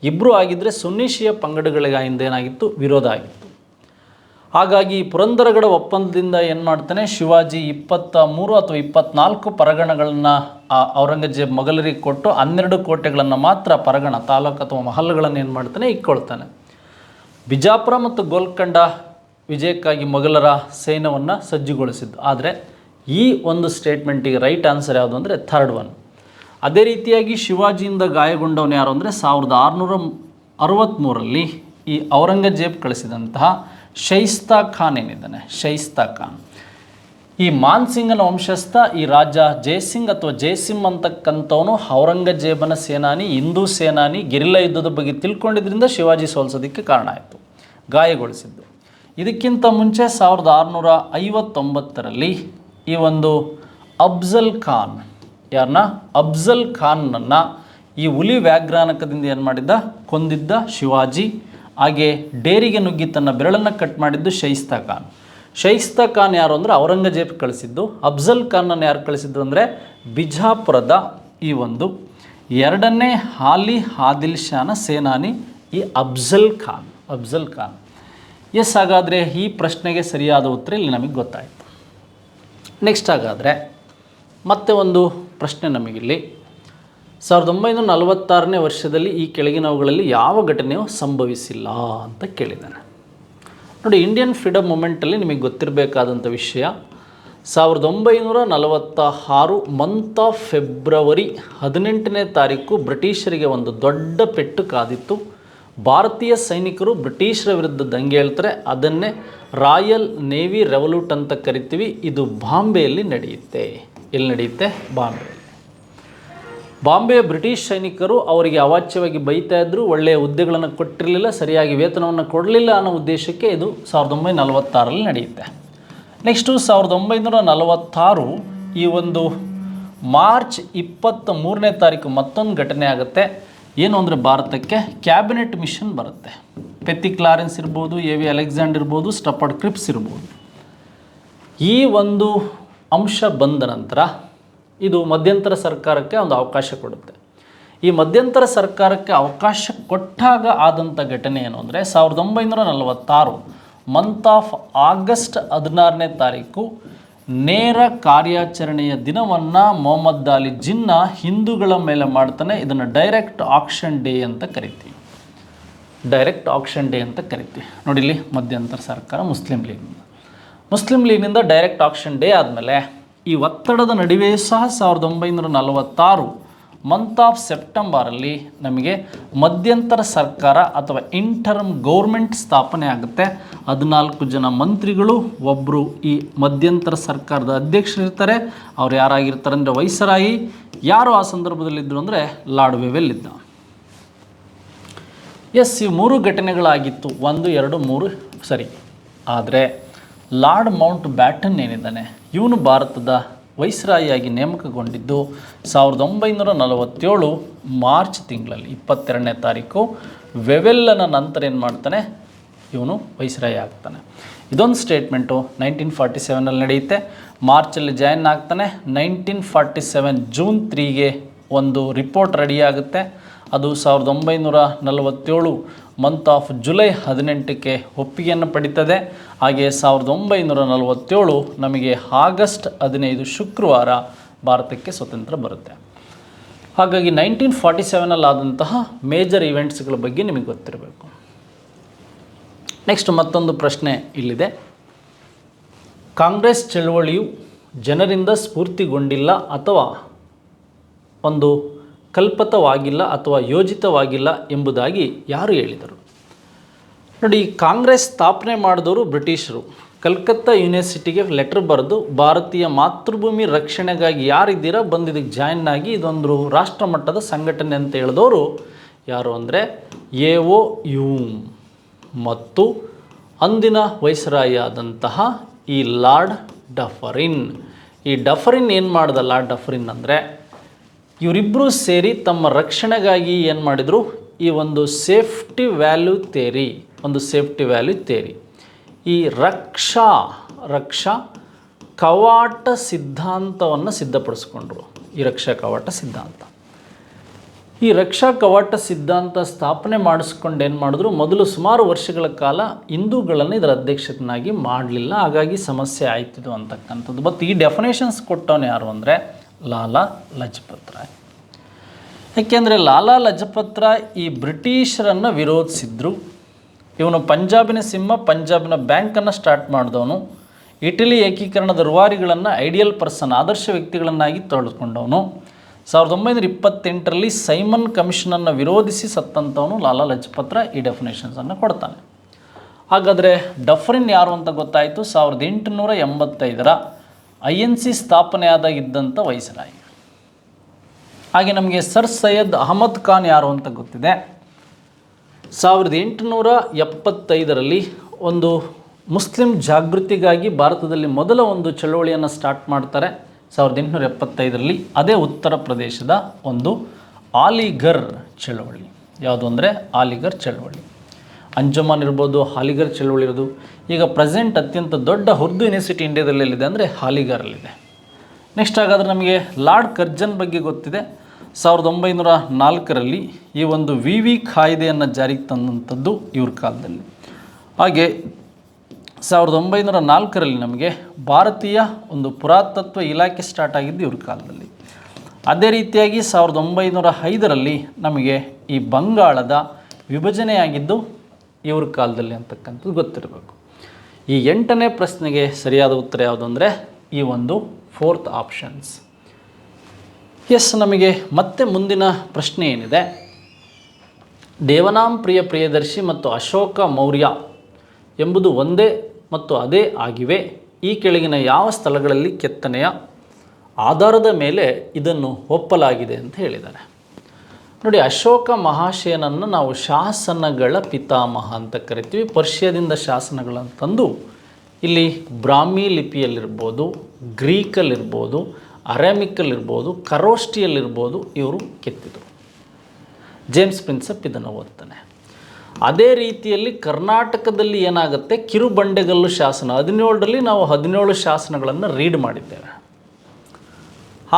ಇಬ್ಬರು ಆಗಿದ್ದರೆ ಸುನ್ನಿ ಶಿಯಾ ಪಂಗಡಗಳಿಂದ ಏನಾಗಿತ್ತು, ವಿರೋಧ ಆಗಿತ್ತು. ಹಾಗಾಗಿ ಪುರಂದರಗಡ ಒಪ್ಪಂದದಿಂದ ಏನು ಮಾಡ್ತಾನೆ, ಶಿವಾಜಿ 23 ಅಥವಾ 24 ಪರಗಣಗಳನ್ನು ಔರಂಗಜೇಬ್ ಮೊಘಲರಿಗೆ ಕೊಟ್ಟು 12 ಕೋಟೆಗಳನ್ನು ಮಾತ್ರ ಪರಗಣ ತಾಲೂಕು ಅಥವಾ ಮಹಲ್ಗಳನ್ನು ಏನು ಮಾಡ್ತಾನೆ, ಇಟ್ಕೊಳ್ತಾನೆ. ಬಿಜಾಪುರ ಮತ್ತು ಗೋಲ್ಕೊಂಡ ವಿಜಯಕ್ಕಾಗಿ ಮೊಘಲರ ಸೈನ್ಯವನ್ನು ಸಜ್ಜುಗೊಳಿಸಿದ್ದು. ಆದರೆ ಈ ಒಂದು ಸ್ಟೇಟ್ಮೆಂಟಿಗೆ ರೈಟ್ ಆನ್ಸರ್ ಯಾವುದು ಅಂದರೆ 3rd ಒನ್. ಅದೇ ರೀತಿಯಾಗಿ ಶಿವಾಜಿಯಿಂದ ಗಾಯಗೊಂಡವನು ಯಾರು ಅಂದರೆ 1663ರಲ್ಲಿ ಈ ಔರಂಗಜೇಬ್ ಕಳಿಸಿದಂತಹ ಶೈಸ್ತಾ ಖಾನ್ ಏನಿದ್ದಾನೆ, ಶೈಸ್ತಾ ಖಾನ್ ಈ ಮಾನ್ಸಿಂಗನ ವಂಶಸ್ಥ. ಈ ರಾಜ ಜಯಸಿಂಗ್ ಅಥವಾ ಜಯಸಿಂಹ ಅಂತಕ್ಕಂಥವನು ಔರಂಗಜೇಬನ ಸೇನಾನಿ, ಹಿಂದೂ ಸೇನಾನಿ, ಗೆರಿಲ್ಲಾ ಯುದ್ಧದ ಬಗ್ಗೆ ತಿಳ್ಕೊಂಡಿದ್ದರಿಂದ ಶಿವಾಜಿ ಸೋಲಿಸೋದಕ್ಕೆ ಕಾರಣ ಆಯಿತು, ಗಾಯಗೊಳಿಸಿದ್ದು. ಇದಕ್ಕಿಂತ ಮುಂಚೆ 1659ರಲ್ಲಿ ಈ ಒಂದು ಅಫ್ಜಲ್ ಖಾನ್ ಅಫ್ಜಲ್ ಖಾನ್ನನ್ನು ಈ ಹುಲಿ ವ್ಯಾಘ್ರಾನಕದಿಂದ ಏನು ಮಾಡಿದ್ದ, ಕೊಂದಿದ್ದ ಶಿವಾಜಿ. ಹಾಗೆ ಡೇರಿಗೆ ನುಗ್ಗಿ ತನ್ನ ಬೆರಳನ್ನು ಕಟ್ ಮಾಡಿದ್ದು ಶೈಸ್ತಾ ಖಾನ್. ಶೈಸ್ತಾ ಖಾನ್ ಯಾರು ಅಂದರೆ ಔರಂಗಜೇಬ್ ಕಳಿಸಿದ್ದು. ಅಫ್ಜಲ್ ಖಾನನ್ನು ಯಾರು ಕಳಿಸಿದ್ದು ಅಂದರೆ ಬಿಜಾಪುರದ ಈ ಒಂದು 2ನೇ ಹಾಲಿ ಆದಿಲ್ ಶಾನ ಸೇನಾನಿ ಈ ಅಫ್ಜಲ್ ಖಾನ್. ಹಾಗಾದರೆ ಈ ಪ್ರಶ್ನೆಗೆ ಸರಿಯಾದ ಉತ್ತರ ಇಲ್ಲಿ ನಮಗೆ ಗೊತ್ತಾಯಿತು. ನೆಕ್ಸ್ಟ್ ಹಾಗಾದರೆ ಮತ್ತೆ ಒಂದು ಪ್ರಶ್ನೆ ನಮಗಿಲ್ಲಿ, 1946ನೇ ವರ್ಷದಲ್ಲಿ ಈ ಕೆಳಗಿನವುಗಳಲ್ಲಿ ಯಾವ ಘಟನೆಯು ಸಂಭವಿಸಿಲ್ಲ ಅಂತ ಕೇಳಿದ್ದಾನೆ. ನೋಡಿ, ಇಂಡಿಯನ್ ಫ್ರೀಡಮ್ ಮೂಮೆಂಟಲ್ಲಿ ನಿಮಗೆ ಗೊತ್ತಿರಬೇಕಾದಂಥ ವಿಷಯ, 1946 ಮಂತ್ ಆಫ್ ಫೆಬ್ರವರಿ 18ನೇ ತಾರೀಕು ಬ್ರಿಟಿಷರಿಗೆ ಒಂದು ದೊಡ್ಡ ಪೆಟ್ಟು ಕಾದಿತ್ತು. ಭಾರತೀಯ ಸೈನಿಕರು ಬ್ರಿಟಿಷರ ವಿರುದ್ಧ ದಂಗೆ ಹೇಳ್ತಾರೆ. ಅದನ್ನೇ ರಾಯಲ್ ನೇವಿ ರೆವಲ್ಯೂಟ್ ಅಂತ ಕರಿತೀವಿ. ಇದು ಬಾಂಬೆಯಲ್ಲಿ ನಡೆಯುತ್ತೆ. ಎಲ್ಲಿ ನಡೆಯುತ್ತೆ? ಬಾಂಬೆಯ ಬ್ರಿಟಿಷ್ ಸೈನಿಕರು ಅವರಿಗೆ ಅವಾಚ್ಯವಾಗಿ ಬೈತಾ ಇದ್ದರು, ಒಳ್ಳೆಯ ಹುದ್ದೆಗಳನ್ನು ಕೊಟ್ಟಿರಲಿಲ್ಲ, ಸರಿಯಾಗಿ ವೇತನವನ್ನು ಕೊಡಲಿಲ್ಲ ಅನ್ನೋ ಉದ್ದೇಶಕ್ಕೆ ಇದು 1946ರಲ್ಲಿ ನಡೆಯುತ್ತೆ. ನೆಕ್ಸ್ಟು 1946 ಈ ಒಂದು ಮಾರ್ಚ್ 23ನೇ ತಾರೀಕು ಮತ್ತೊಂದು ಘಟನೆ ಆಗುತ್ತೆ. ಏನು ಅಂದರೆ ಭಾರತಕ್ಕೆ ಕ್ಯಾಬಿನೆಟ್ ಮಿಷನ್ ಬರುತ್ತೆ. ಪೆತಿ ಕ್ಲಾರೆನ್ಸ್ ಇರ್ಬೋದು, A.V. ಅಲೆಕ್ಸಾಂಡರ್ ಇರ್ಬೋದು, ಸ್ಟಫರ್ಡ್ ಕ್ರಿಪ್ಸ್ ಇರ್ಬೋದು. ಈ ಒಂದು ಅಂಶ ಬಂದ ನಂತರ ಇದು ಮಧ್ಯಂತರ ಸರ್ಕಾರಕ್ಕೆ ಒಂದು ಅವಕಾಶ ಕೊಡುತ್ತೆ. ಈ ಮಧ್ಯಂತರ ಸರ್ಕಾರಕ್ಕೆ ಅವಕಾಶ ಕೊಟ್ಟಾಗ ಆದಂಥ ಘಟನೆ ಏನು ಅಂದರೆ 1946 ಮಂತ್ ಆಫ್ ಆಗಸ್ಟ್ 16ನೇ ತಾರೀಕು ನೇರ ಕಾರ್ಯಾಚರಣೆಯ ದಿನವನ್ನು ಮೊಹಮ್ಮದ್ ಅಲಿ ಜಿನ್ನಾ ಹಿಂದೂಗಳ ಮೇಲೆ ಮಾಡ್ತಾನೆ. ಇದನ್ನು ಡೈರೆಕ್ಟ್ ಆಕ್ಷನ್ ಡೇ ಅಂತ ಕರಿತೀವಿ. ನೋಡಿ ಇಲ್ಲಿ ಮಧ್ಯಂತರ ಸರ್ಕಾರ ಮುಸ್ಲಿಂ ಲೀಗ್ನಿಂದ ಡೈರೆಕ್ಟ್ ಆಕ್ಷನ್ ಡೇ ಆದಮೇಲೆ ಈ ಒತ್ತಡದ ನಡುವೆಯೂ ಸಹ 1946 ಮಂತ್ ಆಫ್ ಸೆಪ್ಟೆಂಬರಲ್ಲಿ ನಮಗೆ ಮಧ್ಯಂತರ ಸರ್ಕಾರ ಅಥವಾ ಇಂಟರ್ಮ್ ಗೌರ್ಮೆಂಟ್ ಸ್ಥಾಪನೆ ಆಗುತ್ತೆ. 14 ಜನ ಮಂತ್ರಿಗಳು, ಒಬ್ಬರು ಈ ಮಧ್ಯಂತರ ಸರ್ಕಾರದ ಅಧ್ಯಕ್ಷರಿರ್ತಾರೆ. ಅವ್ರು ಯಾರಾಗಿರ್ತಾರೆ ಅಂದರೆ ವೈಸರಾಯಿ. ಯಾರು ಆ ಸಂದರ್ಭದಲ್ಲಿದ್ದರು ಅಂದರೆ ಲಾರ್ಡ್ ವೆವೆಲ್ ಇದ್ದ. ಈ 3 ಘಟನೆಗಳಾಗಿತ್ತು, 1, 2, 3 ಸರಿ. ಆದರೆ ಲಾರ್ಡ್ ಮೌಂಟ್ ಬ್ಯಾಟನ್ ಏನಿದ್ದಾನೆ, ಇವನು ಭಾರತದ ವೈಸ್ರಾಯಿಯಾಗಿ ನೇಮಕಗೊಂಡಿದ್ದು 1947 ಮಾರ್ಚ್ ತಿಂಗಳಲ್ಲಿ 22ನೇ ತಾರೀಕು ವೆವೆಲ್ಲನ ನಂತರ ಏನು ಮಾಡ್ತಾನೆ, ಇವನು ವೈಸ್ರಾಯಿ ಆಗ್ತಾನೆ. ಇದೊಂದು ಸ್ಟೇಟ್ಮೆಂಟು 1947 ನಡೆಯುತ್ತೆ. ಮಾರ್ಚಲ್ಲಿ ಜಾಯಿನ್ ಆಗ್ತಾನೆ. 1947 ಜೂನ್ 3ಗೆ ಒಂದು ರಿಪೋರ್ಟ್ ರೆಡಿಯಾಗುತ್ತೆ. ಅದು 1947 ಮಂತ್ ಆಫ್ ಜುಲೈ 18ಕ್ಕೆ ಒಪ್ಪಿಗೆಯನ್ನು ಪಡೀತದೆ. ಹಾಗೆ 1947 ನಮಗೆ ಆಗಸ್ಟ್ 15 ಶುಕ್ರವಾರ ಭಾರತಕ್ಕೆ ಸ್ವತಂತ್ರ ಬರುತ್ತೆ. ಹಾಗಾಗಿ 1947 ಆದಂತಹ ಮೇಜರ್ ಇವೆಂಟ್ಸ್ಗಳ ಬಗ್ಗೆ ನಿಮಗೆ ಗೊತ್ತಿರಬೇಕು. ನೆಕ್ಸ್ಟ್ ಮತ್ತೊಂದು ಪ್ರಶ್ನೆ ಇಲ್ಲಿದೆ. ಕಾಂಗ್ರೆಸ್ ಚಳವಳಿಯು ಜನರಿಂದ ಸ್ಫೂರ್ತಿಗೊಂಡಿಲ್ಲ ಅಥವಾ ಒಂದು ಕಲ್ಪಿತವಾಗಿಲ್ಲ ಅಥವಾ ಯೋಜಿತವಾಗಿಲ್ಲ ಎಂಬುದಾಗಿ ಯಾರು ಹೇಳಿದರು? ನೋಡಿ, ಕಾಂಗ್ರೆಸ್ ಸ್ಥಾಪನೆ ಮಾಡಿದವರು ಬ್ರಿಟಿಷರು. ಕಲ್ಕತ್ತಾ ಯೂನಿವರ್ಸಿಟಿಗೆ ಲೆಟರ್ ಬರೆದು ಭಾರತೀಯ ಮಾತೃಭೂಮಿ ರಕ್ಷಣೆಗಾಗಿ ಯಾರಿದ್ದೀರಾ ಬಂದು ಇದಕ್ಕೆ ಜಾಯಿನ್ ಆಗಿ ಇದೊಂದು ರಾಷ್ಟ್ರ ಮಟ್ಟದ ಸಂಘಟನೆ ಅಂತ ಹೇಳಿದವರು ಯಾರು ಅಂದರೆ ಎ.ಓ. ಹ್ಯೂಮ್ ಮತ್ತು ಅಂದಿನ ವೈಸ್ರಾಯಿ ಆದಂತಹ ಈ ಲಾರ್ಡ್ ಡಫರಿನ್. ಈ ಡಫರಿನ್ ಏನು ಮಾಡ್ದ? ಲಾರ್ಡ್ ಡಫರಿನ್ ಅಂದರೆ ಇವರಿಬ್ಬರೂ ಸೇರಿ ತಮ್ಮ ರಕ್ಷಣೆಗಾಗಿ ಏನು ಮಾಡಿದರು, ಈ ಒಂದು ಸೇಫ್ಟಿ ವ್ಯಾಲ್ಯೂ ಥೇರಿ, ಈ ರಕ್ಷಾ ಕವಾಟ ಸಿದ್ಧಾಂತವನ್ನು ಸಿದ್ಧಪಡಿಸ್ಕೊಂಡ್ರು. ಈ ರಕ್ಷಾ ಕವಾಟ ಸಿದ್ಧಾಂತ ಸ್ಥಾಪನೆ ಮಾಡಿಸ್ಕೊಂಡು ಏನು ಮಾಡಿದ್ರು, ಮೊದಲು ಸುಮಾರು ವರ್ಷಗಳ ಕಾಲ ಹಿಂದೂಗಳನ್ನು ಇದರ ಅಧ್ಯಕ್ಷತನಾಗಿ ಮಾಡಲಿಲ್ಲ, ಹಾಗಾಗಿ ಸಮಸ್ಯೆ ಆಯ್ತಿದ್ದು ಅಂತಕ್ಕಂಥದ್ದು. ಬಟ್ ಈ ಡೆಫಿನೇಷನ್ಸ್ ಕೊಟ್ಟವನು ಯಾರು ಅಂದರೆ ಲಾಲಾ ಲಜಪತ್ ರಾಯ್. ಯಾಕೆಂದರೆ ಲಾಲಾ ಲಜಪತ್ ರಾಯ್ ಈ ಬ್ರಿಟಿಷರನ್ನು ವಿರೋಧಿಸಿದ್ರು. ಇವನು ಪಂಜಾಬಿನ ಸಿಂಹ, ಪಂಜಾಬಿನ ಬ್ಯಾಂಕನ್ನು ಸ್ಟಾರ್ಟ್ ಮಾಡಿದವನು. ಇಟಲಿ ಏಕೀಕರಣದ ರೂವಾರಿಗಳನ್ನು ಐಡಿಯಲ್ ಪರ್ಸನ್, ಆದರ್ಶ ವ್ಯಕ್ತಿಗಳನ್ನಾಗಿ ತೊಳೆದುಕೊಂಡವನು. 1928ರಲ್ಲಿ ಸೈಮನ್ ಕಮಿಷನನ್ನು ವಿರೋಧಿಸಿ ಸತ್ತಂಥವನು ಲಾಲಾ ಲಜಪತ್ ರಾಯ್. ಈ ಡೆಫಿನೇಷನ್ಸನ್ನು ಕೊಡ್ತಾನೆ. ಹಾಗಾದರೆ ಡಫರಿನ್ ಯಾರು ಅಂತ ಗೊತ್ತಾಯಿತು. 1885ರ INC ಸ್ಥಾಪನೆಯಾದಾಗಿದ್ದಂಥ ವೈಸ್ರಾಯಿ. ಹಾಗೆ ನಮಗೆ ಸರ್ ಸೈಯದ್ ಅಹಮದ್ ಖಾನ್ ಯಾರು ಅಂತ ಗೊತ್ತಿದೆ. 1875ರಲ್ಲಿ ಒಂದು ಮುಸ್ಲಿಂ ಜಾಗೃತಿಗಾಗಿ ಭಾರತದಲ್ಲಿ ಮೊದಲ ಒಂದು ಚಳವಳಿಯನ್ನು ಸ್ಟಾರ್ಟ್ ಮಾಡ್ತಾರೆ. 1875ರಲ್ಲಿ ಅದೇ ಉತ್ತರ ಪ್ರದೇಶದ ಒಂದು ಆಲಿಗರ್ ಚಳವಳಿ. ಯಾವುದು ಅಂದರೆ ಆಲಿಗರ್ ಚಳವಳಿ. ಅಂಜುಮನ್ ಇರ್ಬೋದು, ಆಲಿಗರ್ ಚಳವಳಿ ಇರೋದು. ಈಗ ಪ್ರೆಸೆಂಟ್ ಅತ್ಯಂತ ದೊಡ್ಡ ಉರ್ದು ಯೂನಿವರ್ಸಿಟಿ ಇಂಡಿಯಾದಲ್ಲಿ ಎಲ್ಲಿದೆ ಅಂದರೆ ಆಲಿಗರಲ್ಲಿದೆ. ನೆಕ್ಸ್ಟ್ ಹಾಗಾದರೆ ನಮಗೆ ಲಾರ್ಡ್ ಕರ್ಜನ್ ಬಗ್ಗೆ ಗೊತ್ತಿದೆ. 1904ರಲ್ಲಿ ಈ ಒಂದು ವಿ ಕಾಯ್ದೆಯನ್ನು ಜಾರಿಗೆ ತಂದಂಥದ್ದು ಇವ್ರ ಕಾಲದಲ್ಲಿ. ಹಾಗೆ 1904ರಲ್ಲಿ ನಮಗೆ ಭಾರತೀಯ ಒಂದು ಪುರಾತತ್ವ ಇಲಾಖೆ ಸ್ಟಾರ್ಟ್ ಆಗಿದ್ದು ಇವ್ರ ಕಾಲದಲ್ಲಿ. ಅದೇ ರೀತಿಯಾಗಿ 1905ರಲ್ಲಿ ನಮಗೆ ಈ ಬಂಗಾಳದ ವಿಭಜನೆಯಾಗಿದ್ದು ಇವ್ರ ಕಾಲದಲ್ಲಿ ಅಂತಕ್ಕಂಥದ್ದು ಗೊತ್ತಿರಬೇಕು. ಈ 8ನೇ ಪ್ರಶ್ನೆಗೆ ಸರಿಯಾದ ಉತ್ತರ ಯಾವುದು ಅಂದರೆ ಈ ಒಂದು 4th ಆಪ್ಷನ್ಸ್. ಎಸ್, ನಮಗೆ ಮತ್ತೆ ಮುಂದಿನ ಪ್ರಶ್ನೆ ಏನಿದೆ, ದೇವನಾಂ ಪ್ರಿಯದರ್ಶಿ ಮತ್ತು ಅಶೋಕ ಮೌರ್ಯ ಎಂಬುದು ಒಂದೇ ಮತ್ತು ಅದೇ ಆಗಿವೆ. ಈ ಕೆಳಗಿನ ಯಾವ ಸ್ಥಳಗಳಲ್ಲಿ ಕೆತ್ತನೆಯ ಆಧಾರದ ಮೇಲೆ ಇದನ್ನು ಒಪ್ಪಲಾಗಿದೆ ಅಂತ ಹೇಳಿದ್ದಾರೆ. ನೋಡಿ, ಅಶೋಕ ಮಹಾಶಯನನ್ನು ನಾವು ಶಾಸನಗಳ ಪಿತಾಮಹ ಅಂತ ಕರಿತೀವಿ. ಪರ್ಷಿಯಾದಿಂದ ಶಾಸನಗಳನ್ನು ತಂದು ಇಲ್ಲಿ ಬ್ರಾಹ್ಮಿ ಲಿಪಿಯಲ್ಲಿರ್ಬೋದು, ಗ್ರೀಕಲ್ಲಿರ್ಬೋದು, ಅರಾಮಿಕಲ್ಲಿರ್ಬೋದು, ಖರೋಷ್ಠಿಯಲ್ಲಿರ್ಬೋದು ಇವರು ಕೆತ್ತಿದರು. ಜೇಮ್ಸ್ ಪ್ರಿನ್ಸಪ್ ಇದನ್ನು ಓದ್ತಾನೆ. ಅದೇ ರೀತಿಯಲ್ಲಿ ಕರ್ನಾಟಕದಲ್ಲಿ ಏನಾಗುತ್ತೆ, ಕಿರುಬಂಡೆಗಲ್ಲು ಶಾಸನ 17ರಲ್ಲಿ ನಾವು 17 ಶಾಸನಗಳನ್ನು ರೀಡ್ ಮಾಡಿದ್ದೇವೆ.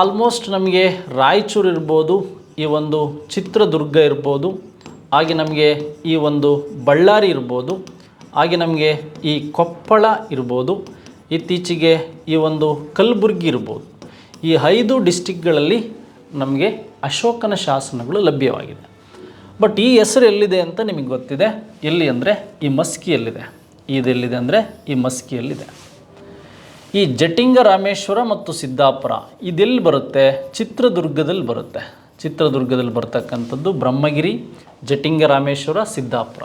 ಆಲ್ಮೋಸ್ಟ್ ನಮಗೆ ರಾಯಚೂರು ಇರ್ಬೋದು, ಈ ಒಂದು ಚಿತ್ರದುರ್ಗ ಇರ್ಬೋದು, ಹಾಗೆ ನಮಗೆ ಈ ಒಂದು ಬಳ್ಳಾರಿ ಇರ್ಬೋದು, ಹಾಗೆ ನಮಗೆ ಈ ಕೊಪ್ಪಳ ಇರ್ಬೋದು, ಇತ್ತೀಚೆಗೆ ಈ ಒಂದು ಕಲಬುರಗಿ ಇರ್ಬೋದು. ಈ 5 ಡಿಸ್ಟಿಕ್ಗಳಲ್ಲಿ ನಮಗೆ ಅಶೋಕನ ಶಾಸನಗಳು ಲಭ್ಯವಾಗಿದೆ. ಬಟ್ ಈ ಹೆಸರು ಎಲ್ಲಿದೆ ಅಂತ ನಿಮಗೆ ಗೊತ್ತಿದೆ. ಎಲ್ಲಿ ಅಂದರೆ ಈ ಮಸ್ಕಿಯಲ್ಲಿದೆ. ಇದೆಲ್ಲಿದೆ ಅಂದರೆ ಈ ಮಸ್ಕಿಯಲ್ಲಿದೆ. ಈ ಜಟಿಂಗ ರಾಮೇಶ್ವರ ಮತ್ತು ಸಿದ್ದಾಪುರ ಇದೆಲ್ಲಿ ಬರುತ್ತೆ? ಚಿತ್ರದುರ್ಗದಲ್ಲಿ ಬರುತ್ತೆ. ಚಿತ್ರದುರ್ಗದಲ್ಲಿ ಬರ್ತಕ್ಕಂಥದ್ದು ಬ್ರಹ್ಮಗಿರಿ, ಜಟಿಂಗ ರಾಮೇಶ್ವರ, ಸಿದ್ದಾಪುರ.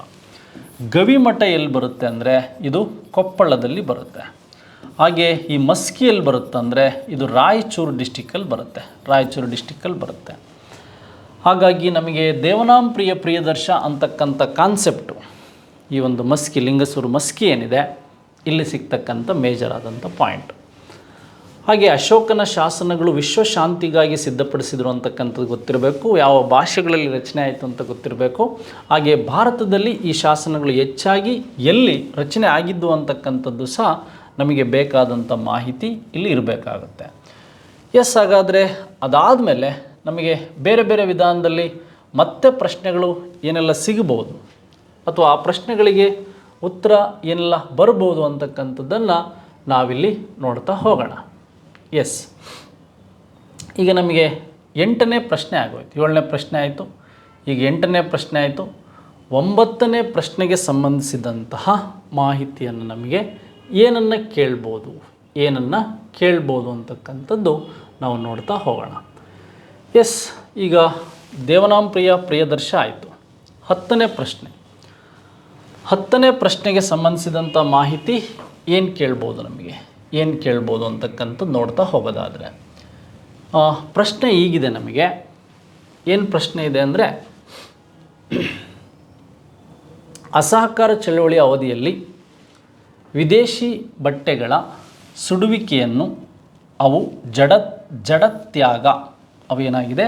ಗವಿಮಠ ಎಲ್ಲಿ ಬರುತ್ತೆ ಅಂದರೆ ಇದು ಕೊಪ್ಪಳದಲ್ಲಿ ಬರುತ್ತೆ. ಹಾಗೆ ಈ ಮಸ್ಕಿಯಲ್ಲಿ ಬರುತ್ತೆ ಅಂದರೆ ಇದು ರಾಯಚೂರು ಡಿಸ್ಟಿಕ್ಕಲ್ಲಿ ಬರುತ್ತೆ. ಹಾಗಾಗಿ ನಮಗೆ ದೇವನಾಂ ಪ್ರಿಯದರ್ಶ ಅಂತಕ್ಕಂಥ ಕಾನ್ಸೆಪ್ಟು ಈ ಒಂದು ಮಸ್ಕಿ, ಲಿಂಗಸೂರು ಮಸ್ಕಿ ಏನಿದೆ ಇಲ್ಲಿ ಸಿಗ್ತಕ್ಕಂಥ ಮೇಜರ್ ಆದಂಥ ಪಾಯಿಂಟ್. ಹಾಗೆ ಅಶೋಕನ ಶಾಸನಗಳು ವಿಶ್ವಶಾಂತಿಗಾಗಿ ಸಿದ್ಧಪಡಿಸಿದರು ಅಂತಕ್ಕಂಥದ್ದು ಗೊತ್ತಿರಬೇಕು. ಯಾವ ಭಾಷೆಗಳಲ್ಲಿ ರಚನೆ ಆಯಿತು ಅಂತ ಗೊತ್ತಿರಬೇಕು. ಹಾಗೆ ಭಾರತದಲ್ಲಿ ಈ ಶಾಸನಗಳು ಹೆಚ್ಚಾಗಿ ಎಲ್ಲಿ ರಚನೆ ಆಗಿದ್ದು ಅಂತಕ್ಕಂಥದ್ದು ಸಹ ನಮಗೆ ಬೇಕಾದಂಥ ಮಾಹಿತಿ ಇಲ್ಲಿ ಇರಬೇಕಾಗುತ್ತೆ. ಎಸ್, ಹಾಗಾದರೆ ಅದಾದಮೇಲೆ ನಮಗೆ ಬೇರೆ ಬೇರೆ ವಿಧಾನದಲ್ಲಿ ಮತ್ತೆ ಪ್ರಶ್ನೆಗಳು ಏನೆಲ್ಲ ಸಿಗಬಹುದು ಅಥವಾ ಆ ಪ್ರಶ್ನೆಗಳಿಗೆ ಉತ್ತರ ಏನೆಲ್ಲ ಬರ್ಬೋದು ಅಂತಕ್ಕಂಥದ್ದನ್ನು ನಾವಿಲ್ಲಿ ನೋಡ್ತಾ ಹೋಗೋಣ. ಎಸ್, ಈಗ ನಮಗೆ 8ನೇ ಪ್ರಶ್ನೆ ಆಗೋಯ್ತು. 7ನೇ ಪ್ರಶ್ನೆ ಆಯಿತು, ಈಗ 8ನೇ ಪ್ರಶ್ನೆ ಆಯಿತು. 9ನೇ ಪ್ರಶ್ನೆಗೆ ಸಂಬಂಧಿಸಿದಂತಹ ಮಾಹಿತಿಯನ್ನು ನಮಗೆ ಏನನ್ನು ಕೇಳ್ಬೋದು ಅಂತಕ್ಕಂಥದ್ದು ನಾವು ನೋಡ್ತಾ ಹೋಗೋಣ. ಎಸ್, ಈಗ ದೇವನಾಂಪ್ರಿಯ ಪ್ರಿಯದರ್ಶ ಆಯಿತು. 10ನೇ ಪ್ರಶ್ನೆ. 10ನೇ ಪ್ರಶ್ನೆಗೆ ಸಂಬಂಧಿಸಿದಂಥ ಮಾಹಿತಿ ಏನು ಕೇಳ್ಬೋದು ಅಂತಕ್ಕಂಥದ್ದು ನೋಡ್ತಾ ಹೋಗೋದಾದರೆ ಪ್ರಶ್ನೆ ಹೀಗಿದೆ. ನಮಗೆ ಏನು ಪ್ರಶ್ನೆ ಇದೆ ಅಂದರೆ, ಅಸಹಕಾರ ಚಳವಳಿಯ ಅವಧಿಯಲ್ಲಿ ವಿದೇಶಿ ಬಟ್ಟೆಗಳ ಸುಡುವಿಕೆಯನ್ನು ಅವು ಜಡತ್ಯಾಗ ಅವೇನಾಗಿದೆ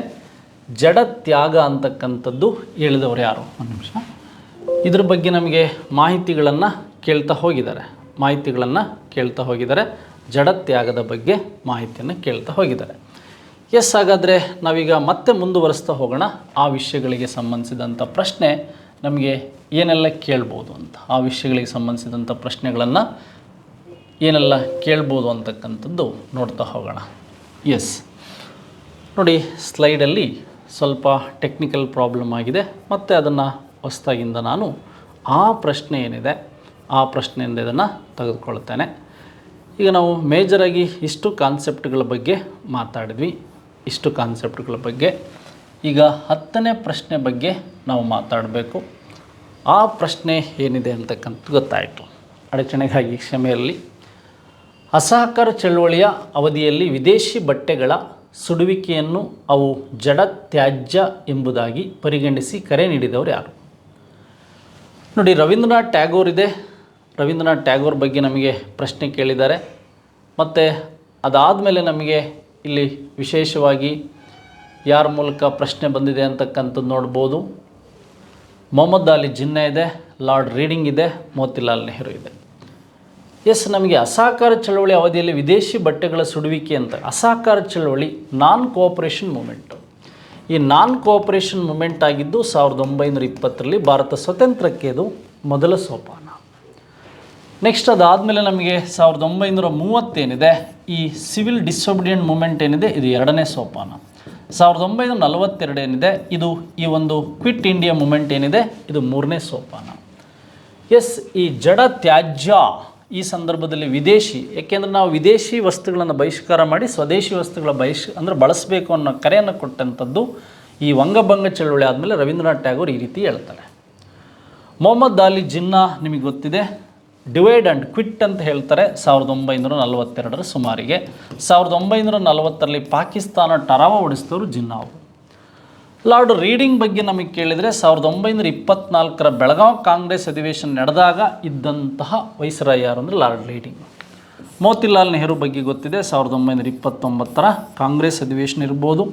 ಜಡತ್ಯಾಗ ಅಂತಕ್ಕಂಥದ್ದು ಹೇಳಿದವರು ಯಾರು? ಒಂದು ನಿಮಿಷ. ಇದ್ರ ಬಗ್ಗೆ ನಮಗೆ ಮಾಹಿತಿಗಳನ್ನು ಕೇಳ್ತಾ ಹೋಗಿದ್ದಾರೆ. ಜಡತ್ಯಾಗದ ಬಗ್ಗೆ ಮಾಹಿತಿಯನ್ನು ಕೇಳ್ತಾ ಹೋಗಿದ್ದಾರೆ. ಎಸ್, ಹಾಗಾದರೆ ನಾವೀಗ ಮತ್ತೆ ಮುಂದುವರಿಸ್ತಾ ಹೋಗೋಣ. ಆ ವಿಷಯಗಳಿಗೆ ಸಂಬಂಧಿಸಿದಂಥ ಪ್ರಶ್ನೆ ನಮಗೆ ಏನೆಲ್ಲ ಕೇಳ್ಬೋದು ಅಂತ, ಆ ವಿಷಯಗಳಿಗೆ ಸಂಬಂಧಿಸಿದಂಥ ಪ್ರಶ್ನೆಗಳನ್ನು ಏನೆಲ್ಲ ಕೇಳ್ಬೋದು ಅಂತಕ್ಕಂಥದ್ದು ನೋಡ್ತಾ ಹೋಗೋಣ. ಎಸ್, ನೋಡಿ, ಸ್ಲೈಡಲ್ಲಿ ಸ್ವಲ್ಪ ಟೆಕ್ನಿಕಲ್ ಪ್ರಾಬ್ಲಮ್ ಆಗಿದೆ. ಮತ್ತು ಅದನ್ನು ಹೊಸದಾಗಿಂದ ನಾನು ಆ ಪ್ರಶ್ನೆಯಿಂದ ಇದನ್ನು ತೆಗೆದುಕೊಳ್ತೇನೆ. ಈಗ ನಾವು ಮೇಜರಾಗಿ ಇಷ್ಟು ಕಾನ್ಸೆಪ್ಟ್ಗಳ ಬಗ್ಗೆ ಮಾತಾಡಿದ್ವಿ. ಈಗ 10ನೇ ಪ್ರಶ್ನೆ ಬಗ್ಗೆ ನಾವು ಮಾತಾಡಬೇಕು. ಆ ಪ್ರಶ್ನೆ ಏನಿದೆ ಅಂತಕ್ಕಂಥದ್ದು ಗೊತ್ತಾಯಿತು. ಅಡಚಣೆಗಾಗಿ ಕ್ಷಮೆ ಇರಲಿ. ಅಸಹಕಾರ ಚಳವಳಿಯ ಅವಧಿಯಲ್ಲಿ ವಿದೇಶಿ ಬಟ್ಟೆಗಳ ಸುಡುವಿಕೆಯನ್ನು ಅವು ಜಡತ್ಯಾಜ್ಯ ಎಂಬುದಾಗಿ ಪರಿಗಣಿಸಿ ಕರೆ ನೀಡಿದವರು ಯಾರು? ನೋಡಿ, ರವೀಂದ್ರನಾಥ್ ಟ್ಯಾಗೋರ್ ಬಗ್ಗೆ ನಮಗೆ ಪ್ರಶ್ನೆ ಕೇಳಿದ್ದಾರೆ. ಮತ್ತು ಅದಾದಮೇಲೆ ನಮಗೆ ಇಲ್ಲಿ ವಿಶೇಷವಾಗಿ ಯಾರ ಮೂಲಕ ಪ್ರಶ್ನೆ ಬಂದಿದೆ ಅಂತಕ್ಕಂಥದ್ದು ನೋಡ್ಬೋದು. ಮೊಹಮ್ಮದ್ ಅಲಿ ಜಿನ್ನಾ ಇದೆ, ಲಾರ್ಡ್ ರೀಡಿಂಗ್ ಇದೆ, ಮೋತಿಲಾಲ್ ನೆಹರು ಇದೆ. ಎಸ್, ನಮಗೆ ಅಸಹಕಾರ ಚಳವಳಿ ಅವಧಿಯಲ್ಲಿ ವಿದೇಶಿ ಬಟ್ಟೆಗಳ ಸುಡುವಿಕೆ ಅಂತ, ಅಸಹಕಾರ ಚಳವಳಿ ನಾನ್ ಕೋಆಪರೇಷನ್ ಮೂಮೆಂಟು. ಈ ನಾನ್ ಕೋಆಪರೇಷನ್ ಮೂಮೆಂಟ್ ಆಗಿದ್ದು 1920ರಲ್ಲಿ ಭಾರತ ಸ್ವತಂತ್ರಕ್ಕೆ ಇದು ಮೊದಲ ಸೋಪಾನ. ನೆಕ್ಸ್ಟ್ ಅದಾದಮೇಲೆ ನಮಗೆ 1930 ಏನಿದೆ, ಈ ಸಿವಿಲ್ ಡಿಸೊಬಿಡಿಯೆಂಟ್ ಮೂಮೆಂಟ್ ಏನಿದೆ, ಇದು 2ನೇ ಸೋಪಾನ. 1942 ಏನಿದೆ, ಇದು ಈ ಒಂದು ಕ್ವಿಟ್ ಇಂಡಿಯಾ ಮೂಮೆಂಟ್ ಏನಿದೆ, ಇದು 3ನೇ ಸೋಪಾನ. ಎಸ್, ಈ ಜಡ ತ್ಯಾಜ್ಯ ಈ ಸಂದರ್ಭದಲ್ಲಿ ವಿದೇಶಿ, ಏಕೆಂದರೆ ನಾವು ವಿದೇಶಿ ವಸ್ತುಗಳನ್ನು ಬಹಿಷ್ಕಾರ ಮಾಡಿ ಸ್ವದೇಶಿ ವಸ್ತುಗಳ ಬಳಸಬೇಕು ಅನ್ನೋ ಕರೆಯನ್ನು ಕೊಟ್ಟಂಥದ್ದು ಈ ವಂಗಭಂಗ ಚಳವಳಿ ಆದಮೇಲೆ ರವೀಂದ್ರನಾಥ್ ಟ್ಯಾಗೋರ್ ಈ ರೀತಿ ಹೇಳ್ತಾರೆ. ಮೊಹಮ್ಮದ್ ಅಲಿ ಜಿನ್ನಾ ನಿಮಗೆ ಗೊತ್ತಿದೆ, ಡಿವೈಡ್ ಆ್ಯಂಡ್ ಕ್ವಿಟ್ ಅಂತ ಹೇಳ್ತಾರೆ 1942 ಸುಮಾರಿಗೆ. 1940ರಲ್ಲಿ ಪಾಕಿಸ್ತಾನ ಟರಾವ ಹೊಡೆಸಿದವರು ಜಿನ್ನಾ ಅವರು. ಲಾರ್ಡ್ ರೀಡಿಂಗ್ ಬಗ್ಗೆ ನಮಗೆ ಕೇಳಿದರೆ 1924 ಬೆಳಗಾವಿ ಕಾಂಗ್ರೆಸ್ ಅಧಿವೇಶನ ನಡೆದಾಗ ಇದ್ದಂತಹ ವೈಸ್ರಾಯ್ ಯಾರು ಅಂದರೆ ಲಾರ್ಡ್ ರೀಡಿಂಗ್. ಮೋತಿಲಾಲ್ ನೆಹರು ಬಗ್ಗೆ ಗೊತ್ತಿದೆ, 1929 ಕಾಂಗ್ರೆಸ್ ಅಧಿವೇಶನ ಇರ್ಬೋದು.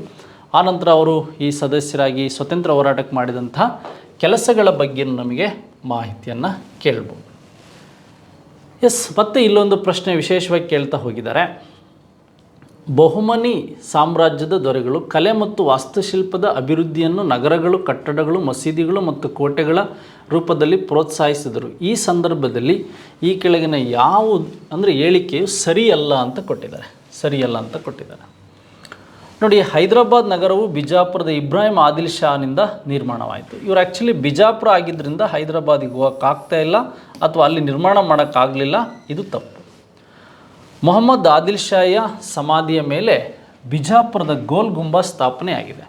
ಆನಂತರ ಅವರು ಈ ಸದಸ್ಯರಾಗಿ ಸ್ವತಂತ್ರ ಹೋರಾಟಕ್ಕೆ ಮಾಡಿದಂತಹ ಕೆಲಸಗಳ ಬಗ್ಗೆ ನಮಗೆ ಮಾಹಿತಿಯನ್ನು ಕೇಳ್ಬೋದು. ಎಸ್, ಮತ್ತೆ ಇಲ್ಲೊಂದು ಪ್ರಶ್ನೆ ವಿಶೇಷವಾಗಿ ಕೇಳ್ತಾ ಹೋಗಿದ್ದಾರೆ. ಬಹುಮನಿ ಸಾಮ್ರಾಜ್ಯದ ದೊರೆಗಳು ಕಲೆ ಮತ್ತು ವಾಸ್ತುಶಿಲ್ಪದ ಅಭಿವೃದ್ಧಿಯನ್ನು ನಗರಗಳು, ಕಟ್ಟಡಗಳು, ಮಸೀದಿಗಳು ಮತ್ತು ಕೋಟೆಗಳ ರೂಪದಲ್ಲಿ ಪ್ರೋತ್ಸಾಹಿಸಿದರು. ಈ ಸಂದರ್ಭದಲ್ಲಿ ಈ ಕೆಳಗಿನ ಯಾವುದು ಅಂದರೆ ಹೇಳಿಕೆಯು ಸರಿಯಲ್ಲ ಅಂತ ಕೊಟ್ಟಿದ್ದಾರೆ. ನೋಡಿ, ಹೈದರಾಬಾದ್ ನಗರವು ಬಿಜಾಪುರದ ಇಬ್ರಾಹಿಂ ಆದಿಲ್ ಶಾನಿಂದ ನಿರ್ಮಾಣವಾಯಿತು. ಇವರು ಆ್ಯಕ್ಚುಲಿ ಬಿಜಾಪುರ ಆಗಿದ್ದರಿಂದ ಹೈದರಾಬಾದಿಗೆ ಹೋಗೋಕ್ಕಾಗ್ತಾ ಇಲ್ಲ ಅಥವಾ ಅಲ್ಲಿ ನಿರ್ಮಾಣ ಮಾಡೋಕ್ಕಾಗಲಿಲ್ಲ, ಇದು ತಪ್ಪು. ಮೊಹಮ್ಮದ್ ಆದಿಲ್ ಶಾಹಿಯ ಸಮಾಧಿಯ ಮೇಲೆ ಬಿಜಾಪುರದ ಗೋಲ್ ಗುಂಬಾಜ್ ಸ್ಥಾಪನೆ ಆಗಿದೆ.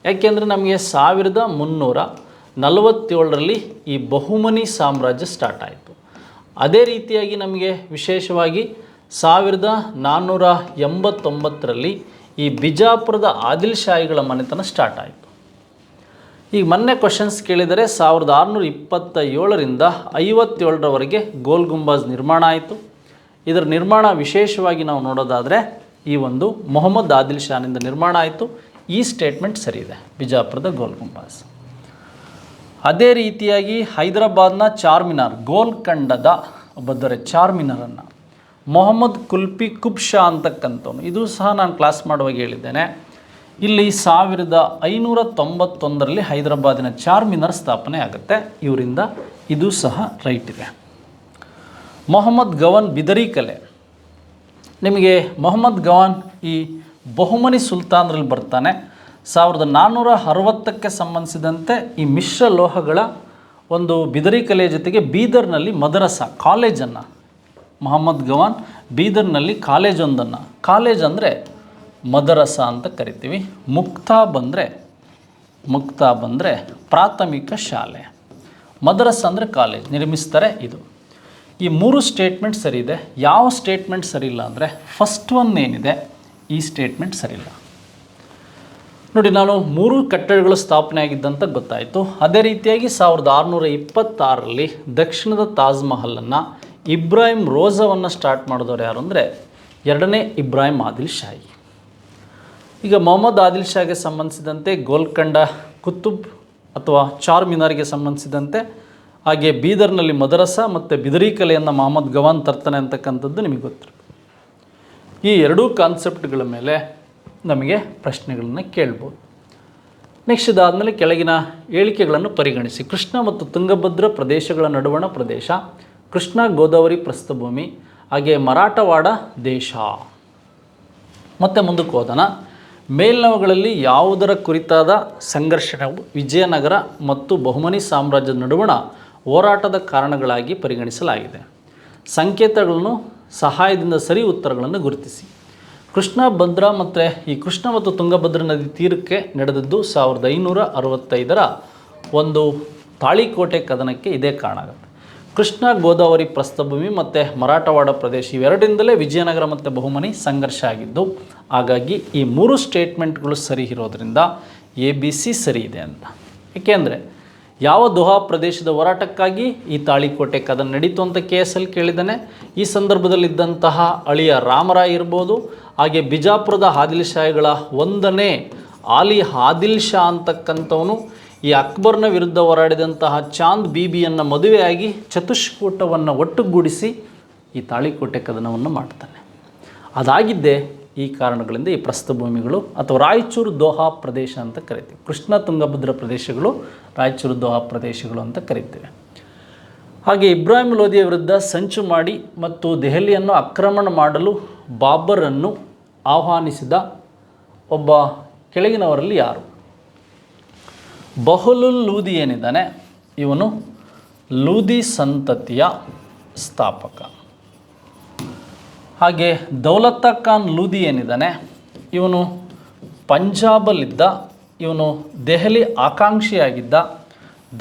ಯಾಕೆಂದರೆ ನಮಗೆ 1347ರಲ್ಲಿ ಈ ಬಹುಮನಿ ಸಾಮ್ರಾಜ್ಯ ಸ್ಟಾರ್ಟ್ ಆಯಿತು. ಅದೇ ರೀತಿಯಾಗಿ ನಮಗೆ ವಿಶೇಷವಾಗಿ 1489ರಲ್ಲಿ ಈ ಬಿಜಾಪುರದ ಆದಿಲ್ ಶಾಹಿಗಳ ಮನೆತನ ಸ್ಟಾರ್ಟ್ ಆಯಿತು. ಈಗ ಮೊನ್ನೆ ಕ್ವಶನ್ಸ್ ಕೇಳಿದರೆ 1627ರಿಂದ 57ರವರೆಗೆ ಗೋಲ್ ಗುಂಬಾಜ್ ನಿರ್ಮಾಣ ಆಯಿತು. ಇದರ ನಿರ್ಮಾಣ ವಿಶೇಷವಾಗಿ ನಾವು ನೋಡೋದಾದರೆ ಈ ಒಂದು ಮೊಹಮ್ಮದ್ ಆದಿಲ್ ಶಾನಿಂದ ನಿರ್ಮಾಣ ಆಯಿತು. ಈ ಸ್ಟೇಟ್ಮೆಂಟ್ ಸರಿ ಇದೆ, ಬಿಜಾಪುರದ ಗೋಲ್ ಗುಂಬಾಸ್. ಅದೇ ರೀತಿಯಾಗಿ ಹೈದರಾಬಾದ್ನ ಚಾರ್ಮಿನಾರ್, ಗೋಲ್ಕಂಡದ ಬದ್ದರೆ ಚಾರ್ಮಿನಾರನ್ನು ಮೊಹಮ್ಮದ್ ಕುಲ್ಫಿ ಕುಬ್ ಶಾ ಅಂತಕ್ಕಂಥವನು, ಇದು ಸಹ ನಾನು ಕ್ಲಾಸ್ ಮಾಡುವಾಗ ಹೇಳಿದ್ದೇನೆ. ಇಲ್ಲಿ 1591ರಲ್ಲಿ ಹೈದರಾಬಾದಿನ ಚಾರ್ಮಿನಾರ್ ಸ್ಥಾಪನೆ ಆಗುತ್ತೆ ಇವರಿಂದ, ಇದು ಸಹ ರೈಟ್ ಇದೆ. ಮೊಹಮ್ಮದ್ ಗವನ್ ಬಿದರಿ ಕಲೆ, ನಿಮಗೆ ಮೊಹಮ್ಮದ್ ಗವಾನ್ ಈ ಬಹುಮನಿ ಸುಲ್ತಾನರಲ್ಲಿ ಬರ್ತಾನೆ. 1460ಕ್ಕೆ ಸಂಬಂಧಿಸಿದಂತೆ ಈ ಮಿಶ್ರ ಲೋಹಗಳ ಒಂದು ಬಿದರಿ ಕಲೆಯ ಜೊತೆಗೆ ಬೀದರ್ನಲ್ಲಿ ಮದರಸ ಕಾಲೇಜನ್ನು, ಮೊಹಮ್ಮದ್ ಗವಾನ್ ಬೀದರ್ನಲ್ಲಿ ಕಾಲೇಜೊಂದನ್ನು, ಕಾಲೇಜ್ ಅಂದರೆ ಮದರಸ ಅಂತ ಕರಿತೀವಿ, ಮುಕ್ತಾ ಬಂದರೆ ಪ್ರಾಥಮಿಕ ಶಾಲೆ, ಮದರಸ ಅಂದರೆ ಕಾಲೇಜ್ ನಿರ್ಮಿಸ್ತಾರೆ. ಇದು ಈ 3 ಸ್ಟೇಟ್ಮೆಂಟ್ ಸರಿ ಇದೆ. ಯಾವ ಸ್ಟೇಟ್ಮೆಂಟ್ ಸರಿ ಇಲ್ಲ ಅಂದರೆ ಫಸ್ಟ್ ಒನ್ ಏನಿದೆ ಈ ಸ್ಟೇಟ್ಮೆಂಟ್ ಸರಿಯಿಲ್ಲ. ನೋಡಿ, ನಾನು 3 ಕಟ್ಟಡಗಳು ಸ್ಥಾಪನೆ ಆಗಿದ್ದಂತ ಗೊತ್ತಾಯಿತು. ಅದೇ ರೀತಿಯಾಗಿ 1626ರಲ್ಲಿ ದಕ್ಷಿಣದ ತಾಜ್ ಮಹಲನ್ನು ಇಬ್ರಾಹಿಂ ರೋಜಾವನ್ನು ಸ್ಟಾರ್ಟ್ ಮಾಡಿದವರು ಯಾರು ಅಂದರೆ 2ನೇ ಇಬ್ರಾಹಿಂ ಆದಿಲ್ ಶಾಹಿ. ಈಗ ಮೊಹಮ್ಮದ್ ಆದಿಲ್ ಶಾಗೆ ಸಂಬಂಧಿಸಿದಂತೆ ಗೋಲ್ಕಂಡ ಕುತುಬ್ ಅಥವಾ ಚಾರ್ಮಿನಾರ್ಗೆ ಸಂಬಂಧಿಸಿದಂತೆ, ಹಾಗೆ ಬೀದರ್ನಲ್ಲಿ ಮದರಸ ಮತ್ತು ಬಿದರಿ ಕಲೆಯನ್ನು ಮೊಹಮ್ಮದ್ ಗವಾನ್ ತರ್ತಾನೆ ಅಂತಕ್ಕಂಥದ್ದು ನಿಮಗೆ ಗೊತ್ತಿರಬೇಕು. ಈ 2 ಕಾನ್ಸೆಪ್ಟ್ಗಳ ಮೇಲೆ ನಮಗೆ ಪ್ರಶ್ನೆಗಳನ್ನು ಕೇಳ್ಬೋದು. ನೆಕ್ಸ್ಟ್ ಇದಾದಮೇಲೆ ಕೆಳಗಿನ ಹೇಳಿಕೆಗಳನ್ನು ಪರಿಗಣಿಸಿ. ಕೃಷ್ಣ ಮತ್ತು ತುಂಗಭದ್ರ ಪ್ರದೇಶಗಳ ನಡುವಣ ಪ್ರದೇಶ, ಕೃಷ್ಣ ಗೋದಾವರಿ ಪ್ರಸ್ಥಭೂಮಿ, ಹಾಗೆ ಮರಾಠವಾಡ ದೇಶ. ಮತ್ತು ಮುಂದಕ್ಕೆ ಹೋದನ, ಮೇಲ್ನವುಗಳಲ್ಲಿ ಯಾವುದರ ಕುರಿತಾದ ಸಂಘರ್ಷಣವು ವಿಜಯನಗರ ಮತ್ತು ಬಹುಮನಿ ಸಾಮ್ರಾಜ್ಯದ ನಡುವಣ ಹೋರಾಟದ ಕಾರಣಗಳಾಗಿ ಪರಿಗಣಿಸಲಾಗಿದೆ. ಸಂಕೇತಗಳನ್ನು ಸಹಾಯದಿಂದ ಸರಿ ಉತ್ತರಗಳನ್ನು ಗುರುತಿಸಿ. ಕೃಷ್ಣ ಭದ್ರ ಮತ್ತು ಈ ಕೃಷ್ಣ ಮತ್ತು ತುಂಗಭದ್ರಾ ನದಿ ತೀರಕ್ಕೆ ನಡೆದದ್ದು 1565ರ ಒಂದು ತಾಳಿಕೋಟೆ ಕದನಕ್ಕೆ ಇದೇ ಕಾರಣ ಆಗುತ್ತೆ. ಕೃಷ್ಣ ಗೋದಾವರಿ ಪ್ರಸ್ಥಭೂಮಿ ಮತ್ತು ಮರಾಠವಾಡ ಪ್ರದೇಶ ಇವೆರಡರಿಂದಲೇ ವಿಜಯನಗರ ಮತ್ತು ಬಹುಮನಿ ಸಂಘರ್ಷ ಆಗಿದ್ದು, ಹಾಗಾಗಿ ಈ 3 ಸ್ಟೇಟ್ಮೆಂಟ್ಗಳು ಸರಿ ಇರೋದರಿಂದ ABC ಸರಿ ಇದೆ ಅಂತ. ಏಕೆಂದರೆ ಯಾವ ದೋಹಾ ಪ್ರದೇಶದ ಹೋರಾಟಕ್ಕಾಗಿ ಈ ತಾಳಿಕೋಟೆ ಕದನ ನಡೀತು ಅಂತ KSL ಕೇಳಿದ್ದಾನೆ. ಈ ಸಂದರ್ಭದಲ್ಲಿದ್ದಂತಹ ಅಳಿಯ ರಾಮರಾಯ್ ಇರ್ಬೋದು, ಹಾಗೆ ಬಿಜಾಪುರದ ಆದಿಲ್ ಶಾಹಿಗಳ 1ನೇ ಆಲಿ ಆದಿಲ್ ಶಾ ಅಂತಕ್ಕಂಥವನು ಈ ಅಕ್ಬರ್ನ ವಿರುದ್ಧ ಹೋರಾಡಿದಂತಹ ಚಾಂದ್ ಬೀಬಿಯನ್ನು ಮದುವೆಯಾಗಿ ಚತುಷ್ಕೂಟವನ್ನು ಒಟ್ಟುಗೂಡಿಸಿ ಈ ತಾಳಿಕೋಟೆ ಕದನವನ್ನು ಮಾಡ್ತಾನೆ. ಅದಾಗಿದ್ದೇ ಈ ಕಾರಣಗಳಿಂದ ಈ ಪ್ರಸ್ಥಭೂಮಿಗಳು ಅಥವಾ ರಾಯಚೂರು ದೋಹಾ ಪ್ರದೇಶ ಅಂತ ಕರಿತೀವಿ. ಕೃಷ್ಣ ತುಂಗಭದ್ರಾ ಪ್ರದೇಶಗಳು ರಾಯಚೂರು ದೋಹಾ ಪ್ರದೇಶಗಳು ಅಂತ ಕರಿತೇವೆ. ಹಾಗೆ ಇಬ್ರಾಹಿಂ ಲೋಧಿಯ ವಿರುದ್ಧ ಸಂಚು ಮಾಡಿ ಮತ್ತು ದೆಹಲಿಯನ್ನು ಆಕ್ರಮಣ ಮಾಡಲು ಬಾಬರನ್ನು ಆಹ್ವಾನಿಸಿದ ಒಬ್ಬ ಕೆಳಗಿನವರಲ್ಲಿ ಯಾರು? ಬಹಲುಲ್ ಲೂದಿ ಏನಿದ್ದಾನೆ ಇವನು ಲೂದಿ ಸಂತತಿಯ ಸ್ಥಾಪಕ. ಹಾಗೆ ದೌಲತಾ ಖಾನ್ ಲೂದಿ ಏನಿದ್ದಾನೆ ಇವನು ಪಂಜಾಬಲ್ಲಿದ್ದ, ಇವನು ದೆಹಲಿ ಆಕಾಂಕ್ಷಿಯಾಗಿದ್ದ.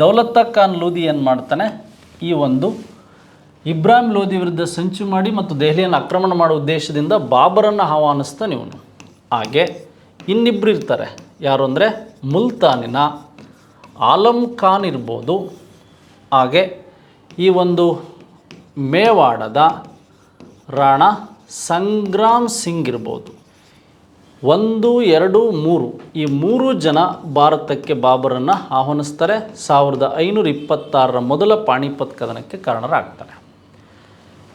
ದೌಲತಾ ಖಾನ್ ಲೂದಿ ಏನು ಮಾಡ್ತಾನೆ, ಈ ಒಂದು ಇಬ್ರಾಹಿಂ ಲೋಧಿ ವಿರುದ್ಧ ಸಂಚು ಮಾಡಿ ಮತ್ತು ದೆಹಲಿಯನ್ನು ಆಕ್ರಮಣ ಮಾಡುವ ಉದ್ದೇಶದಿಂದ ಬಾಬರನ್ನು ಆಹ್ವಾನಿಸ್ತಾನೆ ಇವನು. ಹಾಗೆ ಇನ್ನಿಬ್ಬರು ಇರ್ತಾರೆ, ಯಾರು ಅಂದರೆ ಮುಲ್ತಾನಿನ ಆಲಂ ಖಾನ್ ಇರ್ಬೋದು, ಹಾಗೆ ಈ ಒಂದು ಮೇವಾಡದ ರಾಣಾ ಸಂಗ್ರಾಮ್ ಸಿಂಗ್ ಇರ್ಬೋದು. 1, 2, 3 ಈ 3 ಜನ ಭಾರತಕ್ಕೆ ಬಾಬರನ್ನು ಆಹ್ವಾನಿಸ್ತಾರೆ. 1526ರ ಮೊದಲ ಪಾಣಿಪತ್ ಕದನಕ್ಕೆ ಕಾರಣರಾಗ್ತಾರೆ.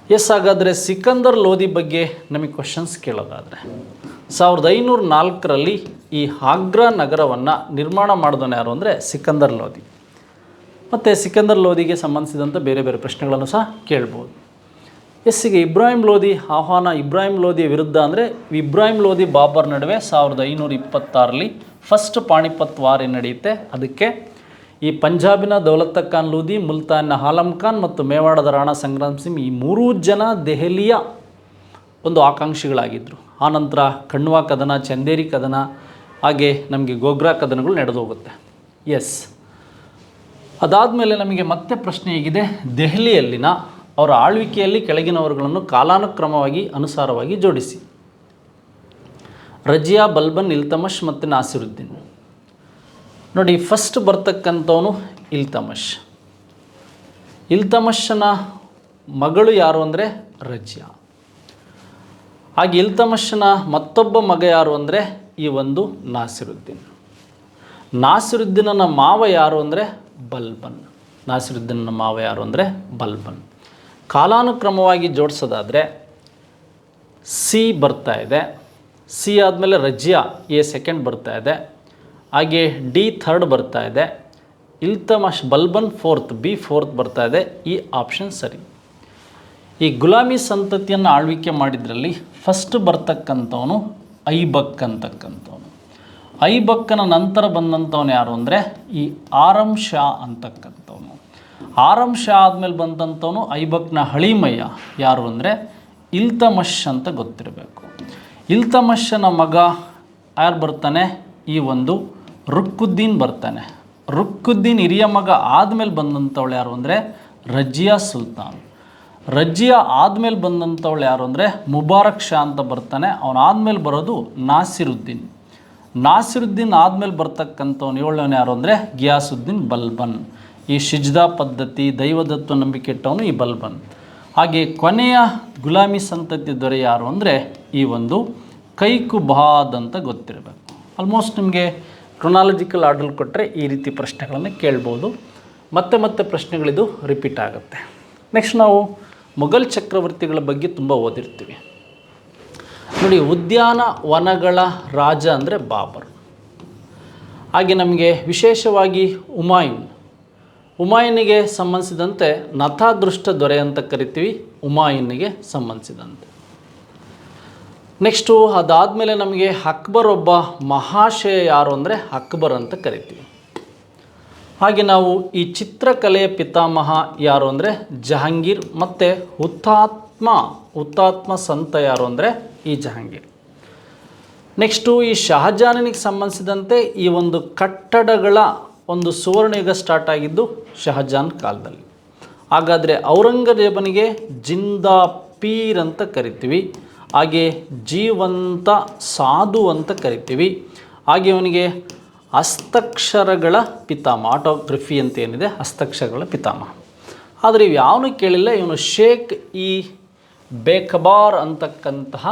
ಹಾಗಾದರೆ ಸಿಕಂದರ್ ಲೋಧಿ ಬಗ್ಗೆ ನಮಗೆ ಕ್ವಶನ್ಸ್ ಕೇಳೋದಾದರೆ 1504ರಲ್ಲಿ ಈ ಆಗ್ರಾ ನಗರವನ್ನು ನಿರ್ಮಾಣ ಮಾಡಿದವನು ಯಾರು ಅಂದರೆ ಸಿಕಂದರ್ ಲೋಧಿ. ಮತ್ತು ಸಿಕಂದರ್ ಲೋಧಿಗೆ ಸಂಬಂಧಿಸಿದಂಥ ಬೇರೆ ಬೇರೆ ಪ್ರಶ್ನೆಗಳನ್ನು ಸಹ ಕೇಳ್ಬೋದು. ಈಗ ಇಬ್ರಾಹಿಂ ಲೋಧಿ ಆಹ್ವಾನ, ಇಬ್ರಾಹಿಂ ಲೋಧಿಯ ವಿರುದ್ಧ ಅಂದರೆ ಇಬ್ರಾಹಿಂ ಲೋಧಿ ಬಾಬರ್ ನಡುವೆ 1526ರಲ್ಲಿ ಫಸ್ಟ್ ಪಾಣಿಪತ್ ವಾರ್ ನಡೆಯುತ್ತೆ. ಅದಕ್ಕೆ ಈ ಪಂಜಾಬಿನ ದೌಲತಾ ಖಾನ್ ಲೂದಿ, ಮುಲ್ತಾನ್ನ ಆಲಂ ಖಾನ್ ಮತ್ತು ಮೇವಾಡದ ರಾಣಾ ಸಂಗ್ರಾಮ್ ಸಿಂಗ್ ಈ 3 ಜನ ದೆಹಲಿಯ ಒಂದು ಆಕಾಂಕ್ಷಿಗಳಾಗಿದ್ದರು. ಆನಂತರ ಖಂಡ್ವಾ ಕದನ, ಚಂದೇರಿ ಕದನ, ಹಾಗೆ ನಮಗೆ ಗೋಗ್ರಾ ಕದನಗಳು ನಡೆದು ಹೋಗುತ್ತೆ. ಅದಾದಮೇಲೆ ನಮಗೆ ಮತ್ತೆ ಪ್ರಶ್ನೆ ಹೇಗಿದೆ, ದೆಹಲಿಯಲ್ಲಿನ ಅವರ ಆಳ್ವಿಕೆಯಲ್ಲಿ ಕೆಳಗಿನವರುಗಳನ್ನು ಕಾಲಾನುಕ್ರಮವಾಗಿ ಅನುಸಾರವಾಗಿ ಜೋಡಿಸಿ. ರಜಿಯಾ, ಬಲ್ಬನ್, ಇಲ್ತಮಷ್ ಮತ್ತು ನಾಸಿರುದ್ದೀನ್. ನೋಡಿ, ಫಸ್ಟ್ ಬರ್ತಕ್ಕಂಥವನು ಇಲ್ತಮಷ್. ಇಲ್ತಮಷನ ಮಗಳು ಯಾರು ಅಂದರೆ ರಜಿಯಾ. ಹಾಗೆ ಇಲ್ತಮಷನ ಮತ್ತೊಬ್ಬ ಮಗ ಯಾರು ಅಂದರೆ ಈ ಒಂದು ನಾಸಿರುದ್ದೀನ್. ನಾಸಿರುದ್ದೀನನ ಮಾವ ಯಾರು ಅಂದರೆ ಬಲ್ಬನ್. ನಾಸಿರುದ್ದೀನನ ಮಾವ ಯಾರು ಅಂದರೆ ಬಲ್ಬನ್. ಕಾಲಾನುಕ್ರಮವಾಗಿ ಜೋಡಿಸೋದಾದರೆ ಸಿ ಬರ್ತಾ ಇದೆ, ಸಿ ಆದಮೇಲೆ ರಜಿಯಾ ಎ ಸೆಕೆಂಡ್ ಬರ್ತಾ ಇದೆ, ಹಾಗೆ ಡಿ ಥರ್ಡ್ ಬರ್ತಾ ಇದೆ, ಇಲ್ತಮಷ್ ಬಲ್ಬನ್ ಫೋರ್ತ್, ಬಿ ಫೋರ್ತ್ ಬರ್ತಾ ಇದೆ. ಈ ಆಪ್ಷನ್ ಸರಿ. ಈ ಗುಲಾಮಿ ಸಂತತಿಯನ್ನು ಆಳ್ವಿಕೆ ಮಾಡಿದ್ರಲ್ಲಿ ಫಸ್ಟ್ ಬರ್ತಕ್ಕಂಥವನು ಐಬಕ್ ಅಂತಕ್ಕಂಥವನು. ಐಬಕ್ಕನ ನಂತರ ಬಂದಂಥವನು ಯಾರು ಅಂದರೆ ಈ ಆರಂ ಶಾ ಅಂತಕ್ಕಂಥವನು. ಆರಂ ಶಾ ಆದಮೇಲೆ ಬಂದಂಥವನು ಐಬಕ್ನ ಹಳಿಮಯ್ಯ ಯಾರು ಅಂದರೆ ಇಲ್ತಮಷ್ ಅಂತ ಗೊತ್ತಿರಬೇಕು. ಇಲ್ತಮಷನ ಮಗ ಯಾರು ಬರ್ತಾನೆ, ಈ ಒಂದು ರುಕ್ಕುದ್ದೀನ್ ಬರ್ತಾನೆ. ರುಕ್ಕುದ್ದೀನ್ ಹಿರಿಯ ಮಗ ಆದಮೇಲೆ ಬಂದಂಥವಳು ಯಾರು ಅಂದರೆ ರಜಿಯಾ ಸುಲ್ತಾನ್. ರಜಿಯಾ ಆದಮೇಲೆ ಬಂದಂಥವಳು ಯಾರು ಅಂದರೆ ಮುಬಾರಕ್ ಶಾ ಅಂತ ಬರ್ತಾನೆ. ಅವನಾದಮೇಲೆ ಬರೋದು ನಾಸಿರುದ್ದೀನ್. ನಾಸಿರುದ್ದೀನ್ ಆದಮೇಲೆ ಬರ್ತಕ್ಕಂಥವ್ನು ಏಳನೇ ಯಾರು ಅಂದರೆ ಗಿಯಾಸುದ್ದೀನ್ ಬಲ್ಬನ್. ಈ ಶಿಜ್ದಾ ಪದ್ಧತಿ, ದೈವದತ್ವ ನಂಬಿಕೆ ಇಟ್ಟವನು ಈ ಬಲ್ಬನ್. ಹಾಗೆ ಕೊನೆಯ ಗುಲಾಮಿ ಸಂತತಿ ದೊರೆ ಯಾರು ಅಂದರೆ ಈ ಒಂದು ಕೈಕುಬಾದ್ ಅಂತ ಗೊತ್ತಿರಬೇಕು. ಆಲ್ಮೋಸ್ಟ್ ನಿಮಗೆ ಕ್ರೊನಾಲಜಿಕಲ್ ಆರ್ಡರ್ ಕೊಟ್ಟರೆ ಈ ರೀತಿ ಪ್ರಶ್ನೆಗಳನ್ನು ಕೇಳ್ಬೋದು. ಮತ್ತೆ ಪ್ರಶ್ನೆಗಳಿದು ರಿಪೀಟ್ ಆಗುತ್ತೆ. ನೆಕ್ಸ್ಟ್ ನಾವು ಮೊಘಲ್ ಚಕ್ರವರ್ತಿಗಳ ಬಗ್ಗೆ ತುಂಬ ಓದಿರ್ತೀವಿ ನೋಡಿ. ಉದ್ಯಾನವನಗಳ ರಾಜ ಅಂದರೆ ಬಾಬರ್. ಹಾಗೆ ನಮಗೆ ವಿಶೇಷವಾಗಿ ಹುಮಾಯೂನಿಗೆ ಸಂಬಂಧಿಸಿದಂತೆ ನಥಾದೃಷ್ಟ ದೊರೆ ಅಂತ ಕರಿತೀವಿ, ಹುಮಾಯೂನಿಗೆ ಸಂಬಂಧಿಸಿದಂತೆ. ನೆಕ್ಸ್ಟು ಅದಾದಮೇಲೆ ನಮಗೆ ಅಕ್ಬರ್ ಒಬ್ಬ ಮಹಾಶಯ ಯಾರು ಅಂದರೆ ಅಕ್ಬರ್ ಅಂತ ಕರಿತೀವಿ. ಹಾಗೆ ನಾವು ಈ ಚಿತ್ರಕಲೆಯ ಪಿತಾಮಹ ಯಾರು ಅಂದರೆ ಜಹಾಂಗೀರ್, ಮತ್ತು ಹುತಾತ್ಮ ಸಂತ ಯಾರು ಅಂದರೆ ಈ ಜಹಾಂಗೀರ್. ನೆಕ್ಸ್ಟು ಈ ಶಹಜಾನನಿಗೆ ಸಂಬಂಧಿಸಿದಂತೆ ಈ ಒಂದು ಕಟ್ಟಡಗಳ ಒಂದು ಸುವರ್ಣಯುಗ ಸ್ಟಾರ್ಟ್ ಆಗಿದ್ದು ಶಹಜಾನ್ ಕಾಲದಲ್ಲಿ. ಹಾಗಾದರೆ ಔರಂಗಜೇಬನಿಗೆ ಜಿಂದಾ ಪೀರ್ ಅಂತ ಕರಿತೀವಿ, ಹಾಗೆ ಜೀವಂತ ಸಾಧು ಅಂತ ಕರಿತೀವಿ. ಹಾಗೆ ಅವನಿಗೆ ಹಸ್ತಕ್ಷರಗಳ ಪಿತಾಮಹ, ಆಟೋಗ್ರಫಿ ಅಂತ ಏನಿದೆ ಹಸ್ತಕ್ಷರಗಳ ಪಿತಾಮಹ. ಆದರೆ ಇವು ಯಾವನು ಕೇಳಿಲ್ಲ. ಇವನು ಶೇಖ್ ಇ ಬೇಖಬಾರ್ ಅಂತಕ್ಕಂತಹ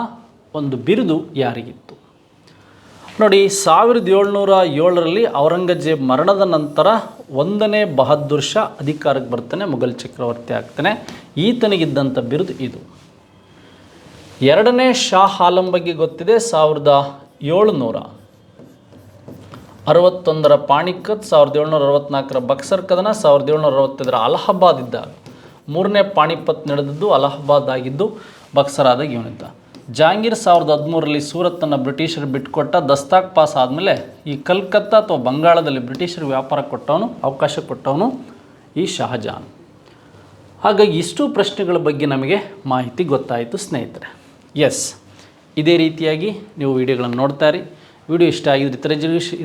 ಒಂದು ಬಿರುದು ಯಾರಿಗಿತ್ತು ನೋಡಿ. 1707ರಲ್ಲಿ ಔರಂಗಜೇಬ್ ಮರಣದ ನಂತರ 1ನೇ ಬಹದ್ದೂರ್ ಶಾ ಅಧಿಕಾರಕ್ಕೆ ಬರ್ತಾನೆ, ಮೊಘಲ್ ಚಕ್ರವರ್ತಿ ಆಗ್ತಾನೆ. ಈತನಿಗಿದ್ದಂಥ ಬಿರುದು ಇದು. 2ನೇ ಶಾ ಆಲಂ ಬಗ್ಗೆ ಗೊತ್ತಿದೆ. 1761ರ ಪಾಣಿಕತ್, 1764ರ ಬಕ್ಸರ್ ಕದನ, 1765ರ ಅಲಹಾಬಾದ್ ಇದ್ದಾಗ. 3ನೇ ಪಾಣಿಪತ್ ನಡೆದದ್ದು ಅಲಹಾಬಾದ್ ಆಗಿದ್ದು, ಬಕ್ಸರ್ ಆದಾಗ ಇವನಿದ್ದ. ಜಹಾಂಗೀರ್ 1013ರಲ್ಲಿ ಸೂರತ್ತನ್ನು ಬ್ರಿಟಿಷರು ಬಿಟ್ಟುಕೊಟ್ಟ. ದಸ್ತಾಕ್ ಪಾಸ್ ಆದಮೇಲೆ ಈ ಕಲ್ಕತ್ತಾ ಅಥವಾ ಬಂಗಾಳದಲ್ಲಿ ಬ್ರಿಟಿಷರಿಗೆ ವ್ಯಾಪಾರ ಕೊಟ್ಟವನು, ಅವಕಾಶ ಕೊಟ್ಟವನು ಈ ಶಹಜಾನ್. ಹಾಗಾಗಿ ಇಷ್ಟು ಪ್ರಶ್ನೆಗಳ ಬಗ್ಗೆ ನಮಗೆ ಮಾಹಿತಿ ಗೊತ್ತಾಯಿತು ಸ್ನೇಹಿತರೆ. ಎಸ್, ಇದೇ ರೀತಿಯಾಗಿ ನೀವು ವಿಡಿಯೋಗಳನ್ನು ನೋಡ್ತಾ ಇರಿ. ವಿಡಿಯೋ ಇಷ್ಟ ಆಗಿದ್ರೆ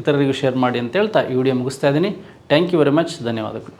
ಇತರರಿಗೂ ಶೇರ್ ಮಾಡಿ ಅಂತ ಹೇಳ್ತಾ ಈ ವಿಡಿಯೋ ಮುಗಿಸ್ತಾ ಇದ್ದೀನಿ. Thank you very much. ಧನ್ಯವಾದಗಳು.